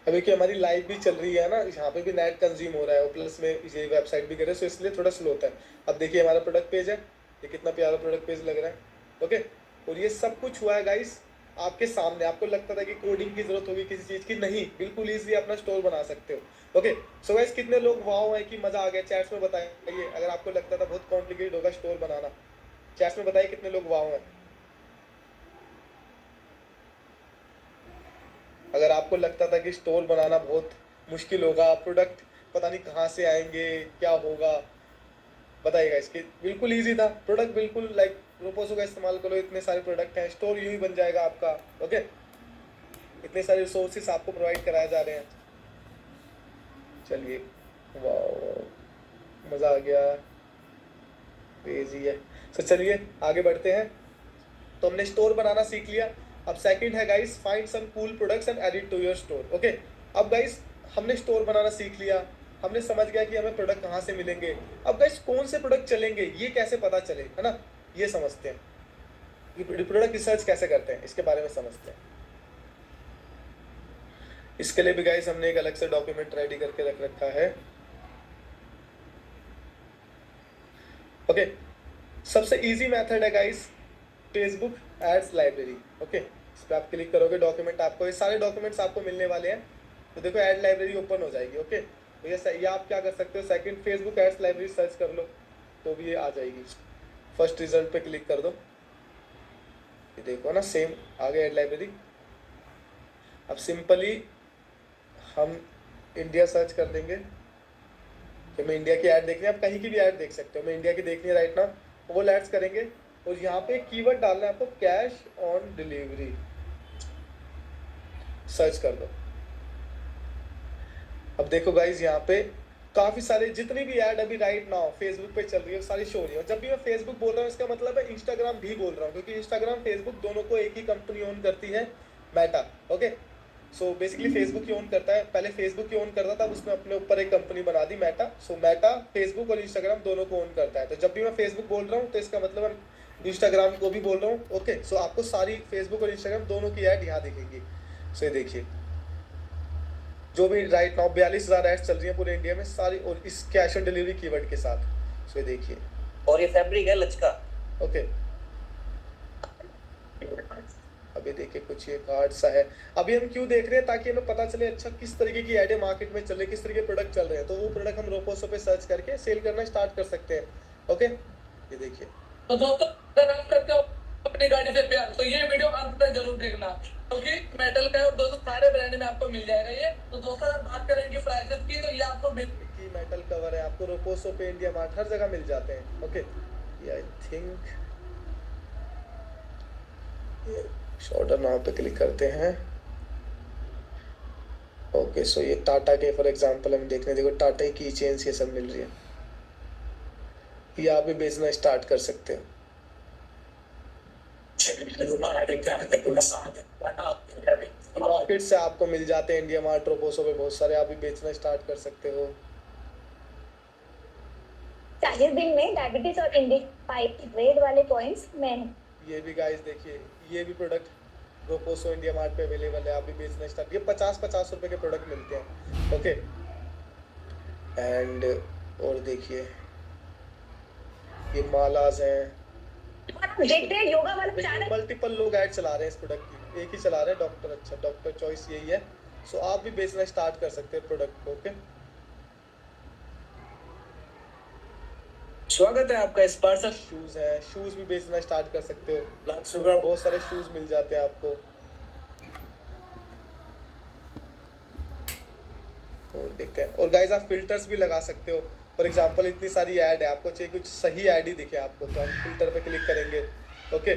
[SPEAKER 1] अभी कि हमारी लाइव भी चल रही है ना, यहाँ पे भी नेट कंज्यूम हो रहा है और प्लस में ये वेबसाइट भी कर रहे हैं, सो इसलिए थोड़ा स्लो होता है। अब देखिए हमारा प्रोडक्ट पेज है, ये कितना प्यारा प्रोडक्ट पेज लग रहा है। ओके, और ये सब कुछ हुआ है गाइस आपके सामने। आपको लगता था कि कोडिंग की जरूरत होगी किसी चीज की, नहीं, बिल्कुल इजीली अपना स्टोर बना सकते हो। ओके, सो गाइस कितने लोग वाओ है कि मजा आ गया, चैट्स में बताइए अगर आपको लगता था बहुत कॉम्प्लिकेटेड होगा स्टोर बनाना। चैट्स में बताइए कितने लोग वाओ हैं। अगर आपको लगता था कि स्टोर बनाना बहुत मुश्किल होगा, प्रोडक्ट पता नहीं कहाँ से आएंगे, क्या होगा, बताइएगा। इसके बिल्कुल इजी था प्रोडक्ट, बिल्कुल लाइक रोपोसो का इस्तेमाल करो, इतने सारे प्रोडक्ट हैं, स्टोर यूं ही बन जाएगा आपका। ओके, इतने सारे रिसोर्सेस आपको प्रोवाइड कराए जा रहे हैं। चलिए, वाह, मजा आ गया, क्रेजी है। तो चलिए आगे बढ़ते हैं। तो हमने स्टोर बनाना सीख लिया। अब सेकंड है guys, find some cool products and add it to your store. Okay, अब गाइस हमने स्टोर बनाना सीख लिया, हमने समझ गया कि हमें प्रोडक्ट कहाँ से मिलेंगे। अब गाइस कौन से प्रोडक्ट चलेंगे ये कैसे पता चले, है ना, ये समझते हैं। ये प्रोडक्ट रिसर्च कैसे करते हैं इसके बारे में समझते हैं। इसके लिए भी गाइस हमने एक अलग से डॉक्यूमेंट रेडी करके रख रखा है। ओके, सबसे इजी मेथड है guys Facebook ads library. Okay, इस पर आप क्लिक करोगे, डॉक्यूमेंट आपको, ये सारे डॉक्यूमेंट्स आपको मिलने वाले हैं। तो देखो एड लाइब्रेरी ओपन हो जाएगी। ओके, तो ये आप क्या कर सकते हो, second Facebook ads library search कर लो तो भी ये आ जाएगी। फर्स्ट रिजल्ट पे क्लिक कर दो, ये देखो ना, सेम आ गया एड लाइब्रेरी। अब सिंपली हम इंडिया सर्च कर देंगे कि हमें इंडिया की ऐड देखनी है। आप कहीं की भी ऐड देख सकते हो, मैं इंडिया की देखनी है राइट नाउ, वो एड्स करेंगे। और यहाँ पे कीवर्ड डालना है आपको, कैश ऑन डिलीवरी, सर्च कर दो। अब देखो गाइज यहाँ पे काफी सारे जितनी भी ऐड अभी राइट नाउ फेसबुक पे चल रही है सारी शो हो रही है। जब भी मैं फेसबुक बोल रहा हूँ इसका मतलब है इंस्टाग्राम भी बोल रहा हूँ, क्योंकि इंस्टाग्राम फेसबुक दोनों को एक ही कंपनी ओन करती है, Meta. Okay, so basically Facebook ही ओन करता है, पहले फेसबुक ही ओन करता था, उसने अपने ऊपर एक कंपनी बना दी मेटा। सो मेटा फेसबुक और इंस्टाग्राम दोनों को ओन करता है। तो जब भी मैं फेसबुक बोल रहा हूँ तो इसका मतलब मैं इंस्टाग्राम को भी बोल रहा हूँ। ओके, सो आपको सारी फेसबुक और इंस्टाग्राम दोनों की ऐड यहाँ दिखेंगी। सो ये देखिए, जो भी राइट नाउ 42,000 एड्स चल रही हैं पूरे इंडिया में सारी, और इस कैश ऑन डिलीवरी कीवर्ड के साथ। सो ये देखिए,
[SPEAKER 2] और ये फैब्रिक है लचका।
[SPEAKER 1] ओके, अभी देखिए कुछ ये कार्ड सा है। अभी हम क्यों देख रहे हैं, ताकि हमें पता चले अच्छा किस तरीके की एडें मार्केट में चल रही है, किस तरीके के प्रोडक्ट चल रहे हैं, तो वो प्रोडक्ट हम रोपोसो पे सर्च करके सेल करना स्टार्ट कर सकते हैं। ओके, ये देखिए।
[SPEAKER 2] तो दोस्तों अगर आप करते हो अपनी गाड़ी से प्यार तो ये वीडियो अंत तक जरूर देखना, क्योंकि मेटल का है और दोस्तों सारे ब्रांड में आपको मिल जाएगा ये। तो दोस्तों अगर बात करेंगे प्राइसेस की तो ये आपको
[SPEAKER 1] की मेटल कवर है, आपको रोपोसो पे, इंडिया मार्ट, हर जगह मिल जाते हैं। ओके, ये आई थिंक शॉर्टर नाउ पे क्लिक करते हैं। ओके, सो ये टाटा के फॉर एग्जांपल हम देख रहे हैं, देखो टाटा की चेन्स ये सब मिल रही है, ये आप भी बेचना स्टार्ट कर सकते हो। प्रॉफिट से आपको मिल जाते हैं इंडिया मार्ट रोपोसो पे बहुत सारे, आप भी बेचना स्टार्ट कर सकते हो।
[SPEAKER 3] 40 दिन में डायबिटीज और इंडिफाइड रेड वाले पॉइंट्स में।
[SPEAKER 1] ये भी गाइस देखिए, ये भी प्रोडक्ट रोपोसो इंडिया मार्ट पे अवेलेबल है, आप भी बेचना स्टार्ट, ये 50-50 रुपए के प्रोडक्ट मिलते हैं। ओके, एंड और देखिए ये मालाज हैं,
[SPEAKER 3] देखते हैं योगा वाला चैनल।
[SPEAKER 1] मल्टीपल लोग ऐड चला रहे हैं इस प्रोडक्ट की, एक ही चला रहे हैं, डॉक्टर, अच्छा डॉक्टर चॉइस यही है। सो आप भी बेचना स्टार्ट कर सकते हैं प्रोडक्ट को। ओके,
[SPEAKER 2] स्वागत है आपका स्पर्श।
[SPEAKER 1] शूज है, शूज भी बेचना स्टार्ट कर सकते हो, बहुत सारे शूज मिल जाते हैं आपको। और देखते हैं, और गाइस आप फिल्टर्स भी लगा सकते हो। फॉर एग्जांपल इतनी सारी ऐड है, आपको चाहिए कुछ सही ऐड ही दिखे आपको, तो हम फिल्टर पे क्लिक करेंगे। ओके,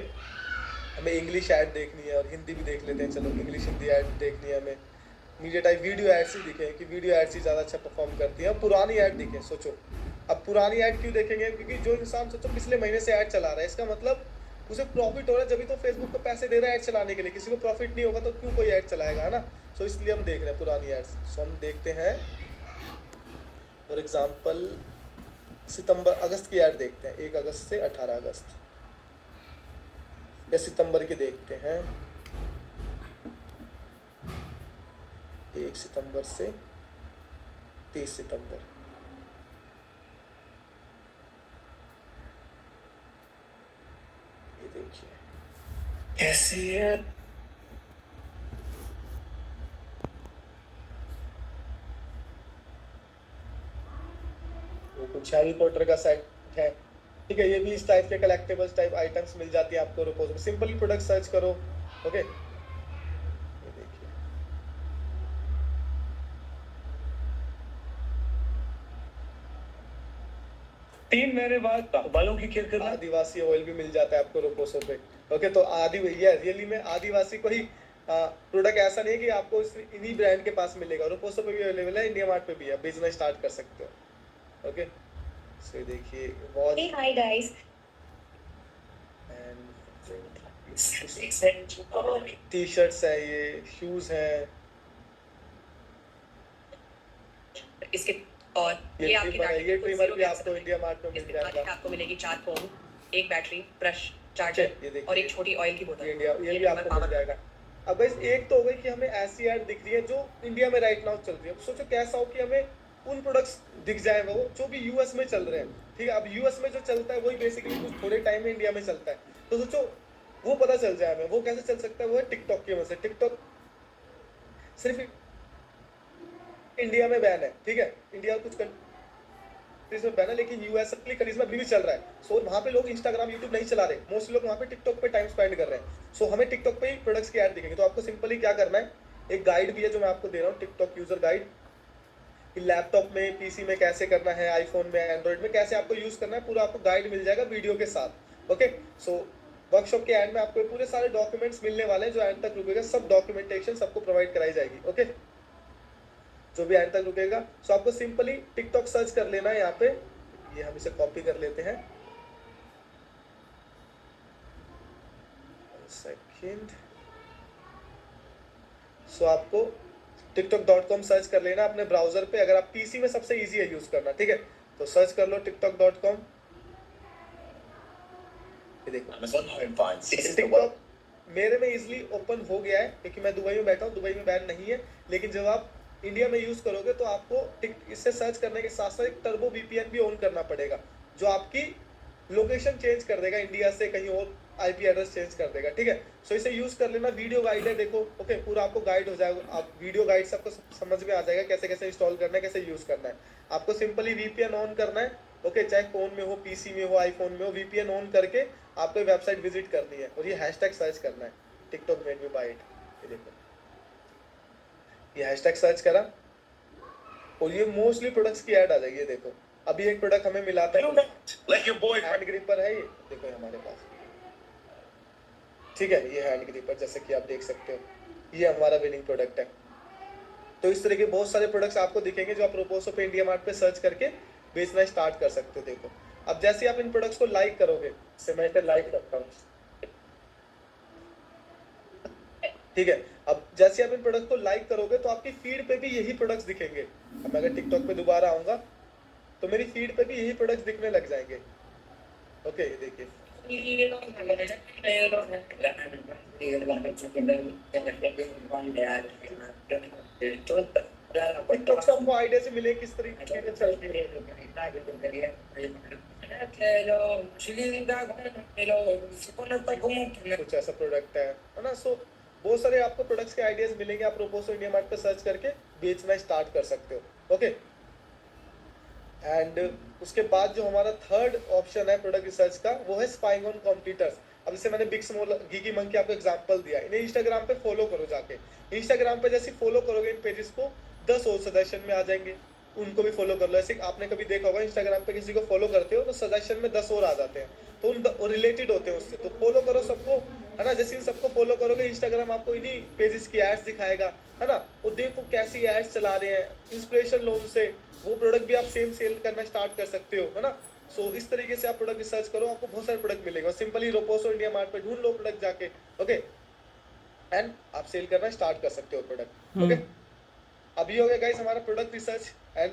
[SPEAKER 1] हमें इंग्लिश ऐड देखनी है और हिंदी भी देख लेते हैं, चलो इंग्लिश हिंदी ऐड देखनी है हमें। मीडिया टाइप वीडियो एड्स ही दिखे, कि वीडियो एड्स ही ज़्यादा अच्छा परफॉर्म करती है। पुरानी ऐड दिखे, सोचो अब पुरानी ऐड क्यों देखेंगे, क्योंकि जो इंसान सोचो पिछले महीने से ऐड चला रहा है, इसका मतलब उसे प्रॉफिट हो रहा है, जब तो फेसबुक को पैसे दे रहा है ऐड चलाने के लिए। किसी को प्रॉफिट नहीं होगा तो क्यों कोई ऐड चलाएगा, है ना। सो इसलिए हम देख रहे हैं पुरानी एड्स। सो हम देखते हैं फॉर एग्जाम्पल सितंबर अगस्त की ऐड देखते हैं, 1 अगस्त से 18 अगस्त, या सितंबर की देखते हैं, 1 सितंबर से 30 सितंबर। ये देखिए
[SPEAKER 2] कैसी है
[SPEAKER 1] वो कुछ हैरी पॉटर का सेट है, ठीक है। ये भी इस टाइप के कलेक्टेबल्स टाइप आइटम्स मिल जाती है आपको रोपोस में। सिंपली प्रोडक्ट सर्च करो, ओके। ये देखिए,
[SPEAKER 2] तीन महीने बाद बालों की केयर करना
[SPEAKER 1] आदिवासी ऑयल भी मिल जाता है आपको रोपोसो पे, ओके। तो ये रियली में आदिवासी को ही प्रोडक्ट ऐसा नहीं है कि आपको इन्हीं ब्रांड के पास मिलेगा, रोपोसो पे भी अवेलेबल है, इंडिया मार्ट पे भी है, बिजनेस स्टार्ट कर सकते हो, ओके। सो ये देखिए watch
[SPEAKER 3] Hey, hi guys.
[SPEAKER 1] And T shirts है, ये शूज है,
[SPEAKER 4] इसके और ये आपकी
[SPEAKER 1] ट्रिमर है,
[SPEAKER 4] बैटरी
[SPEAKER 1] ये
[SPEAKER 4] बिल्कुल
[SPEAKER 1] ट्रिमर
[SPEAKER 4] zero
[SPEAKER 1] भी
[SPEAKER 4] गैस
[SPEAKER 1] आपको
[SPEAKER 4] है।
[SPEAKER 1] इंडिया मार्ट में मिल
[SPEAKER 4] इसके बाद
[SPEAKER 1] जाएगा।
[SPEAKER 4] आपको मिलेगी 4 फोन, एक बैटरी, ब्रश,
[SPEAKER 1] ये
[SPEAKER 4] चार्जर
[SPEAKER 1] देखिए,
[SPEAKER 4] और एक छोटी ऑयल की बोतल।
[SPEAKER 1] ये इंडिया, ये भी
[SPEAKER 4] ट्रिमर
[SPEAKER 1] आपको मिल
[SPEAKER 4] पावर
[SPEAKER 1] जाएगा। अब गाइस एक तो हो गई कि हमें ऐसी ऐड दिख रही है जो इंडिया में राइट नाउ चल रही है। अब सोचो कैसा हो कि हमें उन प्रोडक्ट्स दिख जाए वो जो भी यूएस में चल रहे हैं, ठीक है। अब यूएस में जो चलता है वही बेसिकली कुछ थोड़े टाइम में इंडिया में चलता है, तो सोचो वो पता चल जाए हमें। वो कैसे चल सकता है? वो है टिकटॉक की वजह से। टिकटॉक सिर्फ इंडिया में बैन है, ठीक है। इंडिया कुछ कंट्रीज में बैन है, लेकिन यूएस कंट्रीज में अभी भी चल रहा है। सो वहाँ पे लोग इंस्टाग्राम यूट्यूब नहीं चला रहे, मोस्टली लोग वहाँ पे टिकटॉक पे टाइम स्पेंड कर रहे हैं। सो हमें टिकटॉक पे ही प्रोडक्ट्स की ऐड दिखेंगे। तो आपको सिंपली क्या करना है, एक गाइड भी है जो मैं आपको दे रहा हूँ, टिकटॉक यूजर गाइड, कि लैपटॉप में, पीसी में कैसे करना है, आईफोन में, एंड्रॉइड में कैसे आपको यूज करना है, पूरा आपको गाइड मिल जाएगा वीडियो के साथ, ओके। सो वर्कशॉप के एंड में आपको पूरे सारे डॉक्यूमेंट्स मिलने वाले हैं, जो एंड तक रुकेगा सब डॉक्यूमेंटेशन सबको प्रोवाइड कराई जाएगी, ओके। जो भी एंड तक रुकेगा। सो आपको सिंपली टिकटॉक सर्च कर लेना है यहाँ पे। ये हम इसे कॉपी कर लेते हैं, सेकेंड। सो आपको tiktok.com सर्च कर लेना अपने ब्राउजर पे। अगर आप पीसी में, सबसे इजी है यूज करना, ठीक है। तो सर्च कर लो tiktok.com। ये देखो टिकटॉक मेरे में इजीली ओपन हो गया है, क्योंकि मैं दुबई में बैठा हूँ, दुबई में बैन नहीं है। लेकिन जब आप इंडिया में यूज करोगे तो आपको इससे सर्च करने के साथ साथ एक टर्बो वीपीएन भी ऑन करना पड़ेगा, जो आपकी लोकेशन चेंज कर देगा, इंडिया से कहीं और आईपी एड्रेस चेंज कर देगा, ठीक है। सो इसे यूज कर लेना। वीडियो गाइड है, देखो, ओके। पूरा आपको गाइड हो जाएगा, आप वीडियो गाइड से आपको समझ में आ जाएगा कैसे कैसे इंस्टॉल करना है, कैसे यूज करना है। आपको सिंपली वीपीएन ऑन करना है, ओके। चाहे फोन में हो, पीसी में हो, आईफोन में हो, वीपीएन ऑन करके आपको वेबसाइट विजिट करनी है और ये हैशटैग सर्च करना है, TikTok made me buy it. ये देखो, ये हैशटैग सर्च करा और ये मोस्टली प्रोडक्ट्स की ऐड आ जाएगी। ये देखो, अभी एक प्रोडक्ट हमें मिला था, हैंड ग्रिपर है, ये देखो ये हमारे पास, ठीक है। ये हैंड ग्रिपर जैसे कि आप देख सकते हो, ये हमारा विनिंग प्रोडक्ट है। तो इस तरह के बहुत सारे प्रोडक्ट्स आपको दिखेंगे जो आप रोपोसो पे, इंडिया मार्ट पे सर्च करके बेचना स्टार्ट कर सकते हो। देखो, अब जैसे आप इन प्रोडक्ट्स को लाइक करोगे, जैसे मैं इसे लाइक करता हूँ, ठीक है। अब जैसे आप इन प्रोडक्ट को लाइक करोगे तो आपकी फीड पे भी यही प्रोडक्ट्स दिखेंगे। अब मैं अगर टिकटॉक पे दोबारा आऊंगा तो मेरी फीड पे भी यही प्रोडक्ट्स दिखने लग जाएंगे, ओके। ये देखिए, टिकटॉक से आपको आइडिया से मिले किस तरीके से चलती है, कुछ ऐसा प्रोडक्ट है ना। सो बहुत सारे आपको प्रोडक्ट्स के आइडियाज मिलेंगे, आप रोपोसो इंडिया मार्ट पे सर्च करके बेचना स्टार्ट कर सकते हो, ओके। एंड उसके बाद जो हमारा थर्ड ऑप्शन है प्रोडक्ट रिसर्च का, वो है स्पाइंग ऑन कॉम्पिटिटर्स। अब जैसे मैंने बिग स्मॉल गीकी मंकी आपको एग्जांपल दिया, इन्हें इंस्टाग्राम पे फॉलो करो जाके। इंस्टाग्राम पे जैसे फॉलो करोगे इन पेजेस को, 10 और सजेशन में आ जाएंगे, उनको भी फॉलो कर लो। ऐसे आपने कभी देखा होगा, इंस्टाग्राम पे किसी को फॉलो करते हो तो सजेशन में 10 और आ जाते हैं, तो उन रिलेटेड होते हैं उससे, तो फॉलो करो सबको, है ना। जैसे इन सबको फॉलो करोगे, इंस्टाग्राम आपको इन्हीं पेजेस की एड्स दिखाएगा, है ना। वो देखो कैसी एड्स चला रहे हैं, इंस्पिरेशन लो उनसे, वो प्रोडक्ट भी आप सेम सेल करना स्टार्ट कर सकते हो, है ना। सो इस तरीके से आप प्रोडक्ट रिसर्च करो, आपको बहुत सारे प्रोडक्ट मिलेगा। सिंपली रोपोसो इंडिया मार्ट पे ढूंढ लो प्रोडक्ट जाके, ओके, एंड आप सेल करना स्टार्ट कर सकते हो प्रोडक्ट, ओके। अभी हो गया गाइस हमारा प्रोडक्ट रिसर्च, एंड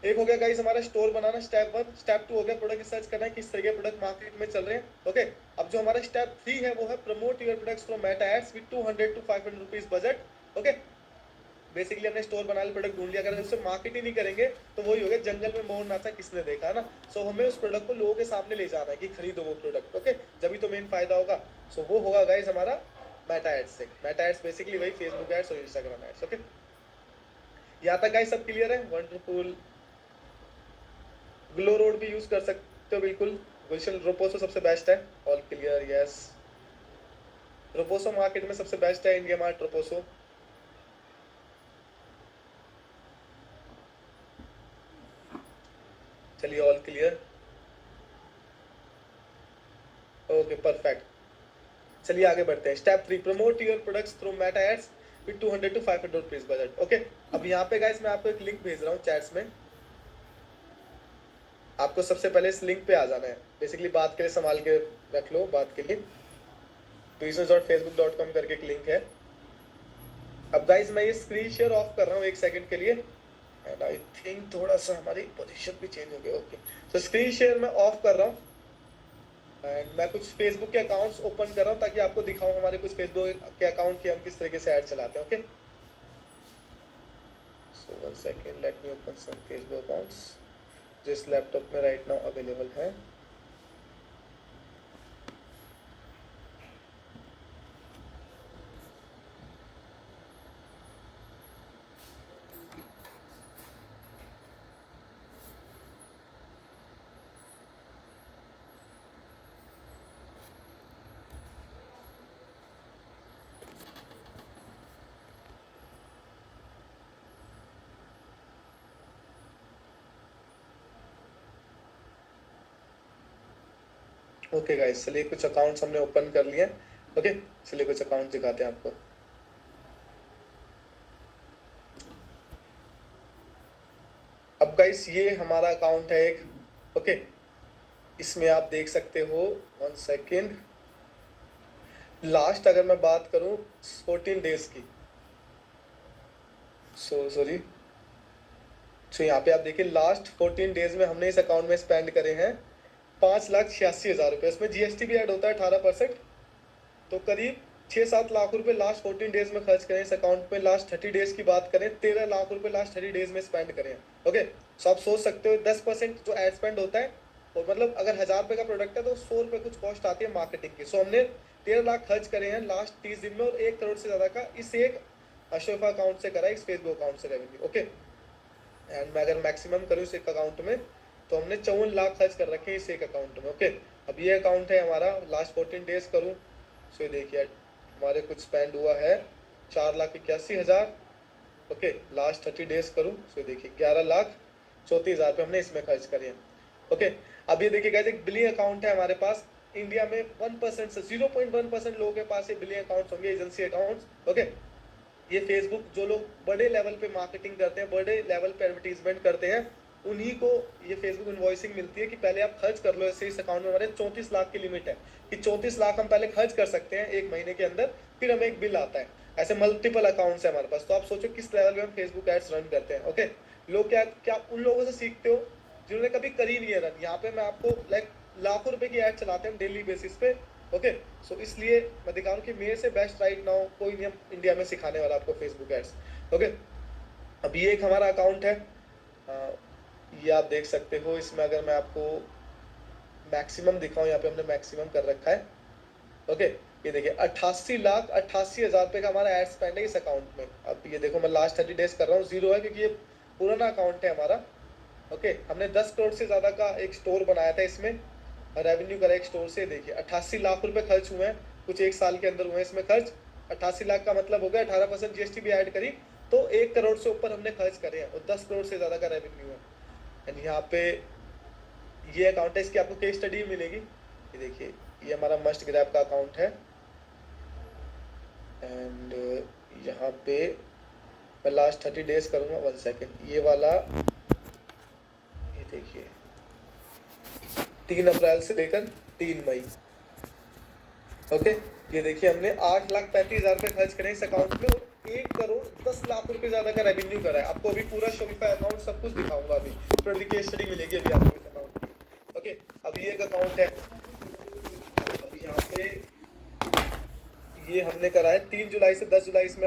[SPEAKER 1] एक हो गया गाइस हमारा स्टोर बनाना, स्टेप 1। स्टेप 2 हो गया प्रोडक्ट रिसर्च करना है, किस तरह के प्रोडक्ट मार्केट में चल रहे हैं, ओके। अब जो हमारा स्टेप 3 है वो है promote your products from Meta ads with 200 to 500 rupees budget, okay. Basically हमने स्टोर बना लिया, प्रोडक्ट ढूंढ लिया, अगर उससे मार्केट ही नहीं करेंगे तो वही हो गया जंगल में मोर नाचा किसने देखा, है ना। सो हमें उस प्रोडक्ट को लोगों के सामने ले जाना है कि खरीदो वो प्रोडक्ट, ओके, जब तो मेन फायदा होगा। सो वो होगा गाइस हमारा मेटा एड्स से। मेटा एड्स बेसिकली वही फेसबुक एड्स और इंस्टाग्राम एड्स, ओके। यहाँ तक गाइस सब क्लियर है? वंडरफुल। ग्लो रोड भी यूज कर सकते हो बिल्कुल। गुलशन रोपोसो सबसे बेस्ट है। All clear, yes. Roposo market में सबसे बेस्ट है, इंडिया मार्ट रोपोसो। चलिए ऑल क्लियर, ओके परफेक्ट। चलिए आगे बढ़ते हैं। Step 3, promote your products through Meta ads with 200 to 500 rupees budget, okay. अब यहाँ पे गाइस मैं आपको एक लिंक भेज रहा हूँ चैट्स में, आपको सबसे पहले इस लिंक पे आ जाना है। बेसिकली बात के लिए संभाल के रख लो, बात के लिए business.facebook.com करके एक लिंक है। अब गाइस मैं ये स्क्रीन शेयर ऑफ कर रहा हूँ 1 सेकंड के लिए, एंड आई थिंक थोड़ा सा हमारी पोजीशन भी चेंज हो गई, ओके। तो स्क्रीन शेयर मैं ऑफ कर रहा हूँ एंड मैं कुछ फेसबुक के अकाउंट्स ओपन कर रहा हूँ ताकि आपको दिखाऊं हमारे कुछ फेसबुक के अकाउंट के हम किस तरीके से ऐड चलाते हैं, okay. So 1 second, let me open some Facebook accounts जिस लैपटॉप में राइट नाउ अवेलेबल है। ओके गाइस, चलिए कुछ अकाउंट्स हमने ओपन कर लिए, ओके। चलिए कुछ अकाउंट दिखाते हैं आपको। अब गाइस ये हमारा अकाउंट है एक, ओके। इसमें आप देख सकते हो, 1 सेकेंड, लास्ट अगर मैं बात करूं 14 डेज की, सॉरी, तो यहाँ पे आप देखिए लास्ट 14 डेज में हमने इस अकाउंट में स्पेंड करे हैं 5,86,000 रुपये। इसमें जीएसटी भी ऐड होता है 18%, तो करीब 6-7 लाख रुपए लास्ट 14 डेज में खर्च करें इस अकाउंट में। लास्ट 30 डेज की बात करें 13 लाख रुपए लास्ट 30 डेज में स्पेंड करें, ओके। सो आप सोच सकते हो 10% जो एड स्पेंड होता है, और मतलब अगर 1000 रुपये का प्रोडक्ट है तो 100 रुपये कुछ कॉस्ट आती है मार्केटिंग की। सो हमने 13 लाख खर्च करे हैं लास्ट 30 दिन में, और 1 करोड़ से ज़्यादा का इस एक अशोफा अकाउंट से करा, इस फेसबुक अकाउंट से रेवेन्यू, ओके। एंड मैं अगर मैक्सिमम करूँ इस एक अकाउंट में तो हमने 54 लाख खर्च कर रखे हैं इस एक अकाउंट में, ओके। अब ये अकाउंट है हमारा, लास्ट 14 डेज करूँ सो देखिए हमारे कुछ स्पेंड हुआ है 4,81,000, ओके। लास्ट 30 डेज करूँ सो देखिए 11,34,000 रुपये हमने इसमें खर्च करे हैं, ओके। अब ये देखिए गाइस, एक बिलिंग अकाउंट है हमारे पास। इंडिया में 1% से 0.1% लोगों के पास ये बिलिंग अकाउंट्स होंगे, एजेंसी अकाउंट्स, ओके। ये फेसबुक जो लोग बड़े लेवल पे मार्केटिंग करते हैं, बड़े लेवल पे एडवर्टीजमेंट करते हैं, उन्हीं को ये फेसबुक इनवॉइसिंग मिलती है कि पहले आप खर्च कर लो। ऐसे इस अकाउंट में हमारे 34 लाख की लिमिट है कि 34 लाख हम पहले खर्च कर सकते हैं 1 महीने के अंदर, फिर हमें एक बिल आता है। ऐसे मल्टीपल अकाउंट्स है हमारे पास। तो आप सोचो किस लेवल में हम फेसबुक एड्स रन करते हैं, ओके। लोग क्या उन लोगों से सीखते हो जिन्होंने कभी करी नहीं है रन। यहाँ पे मैं आपको लाइक लाखों रुपए की एड चलाते हैं डेली बेसिस पे, ओके। सो इसलिए मैं दिखाऊँ कि मेरे से बेस्ट राइट नाउ कोई नहीं इंडिया में सिखाने वाला आपको फेसबुक एड्स, ओके। अब ये एक हमारा अकाउंट है, ये आप देख सकते हो। इसमें अगर मैं आपको मैक्सिमम दिखाऊं, यहाँ पे हमने मैक्सिमम कर रखा है, ओके। ये देखिए 88,88,000 रुपये का हमारा एड स्पेंड है इस अकाउंट में। अब ये देखो मैं लास्ट 30 डेज कर रहा हूँ, जीरो है क्योंकि ये पुराना अकाउंट है हमारा, ओके। हमने 10 करोड़ से ज़्यादा का एक स्टोर बनाया था इसमें, रेवेन्यू करा एक स्टोर से। देखिए 88 लाख रुपए खर्च हुए हैं, कुछ 1 साल के अंदर हुए हैं इसमें खर्च। 88 लाख का मतलब हो गया 18% जीएसटी भी ऐड करी तो 1 करोड़ से ऊपर हमने खर्च करे हैं, और 10 करोड़ से ज़्यादा का रेवेन्यू है। एंड यहाँ पे ये अकाउंट है, इसकी आपको केस स्टडी मिलेगी। ये देखिए ये हमारा मस्ट ग्रैब का अकाउंट है। एंड यहाँ पे मैं लास्ट 30 डेज करूँगा, 1 सेकेंड। ये वाला ये देखिए 3 अप्रैल से लेकर 3 मई, ओके। ये देखिए हमने 8,35,000 रुपये खर्च करें इस अकाउंट में, और 1 करोड़ 10 लाख रुपए ज़्यादा का रेवेन्यू करा है। आपको अभी पूरा शॉपिफाई अकाउंट सब कुछ दिखाऊंगा, अभी थोड़ी केस स्टडी मिलेगी अभी आपको इस अकाउंट की, ओके। अभी एक अकाउंट है, अभी यहाँ पे ये हमने करा है 3 जुलाई से 10 जुलाई इसमें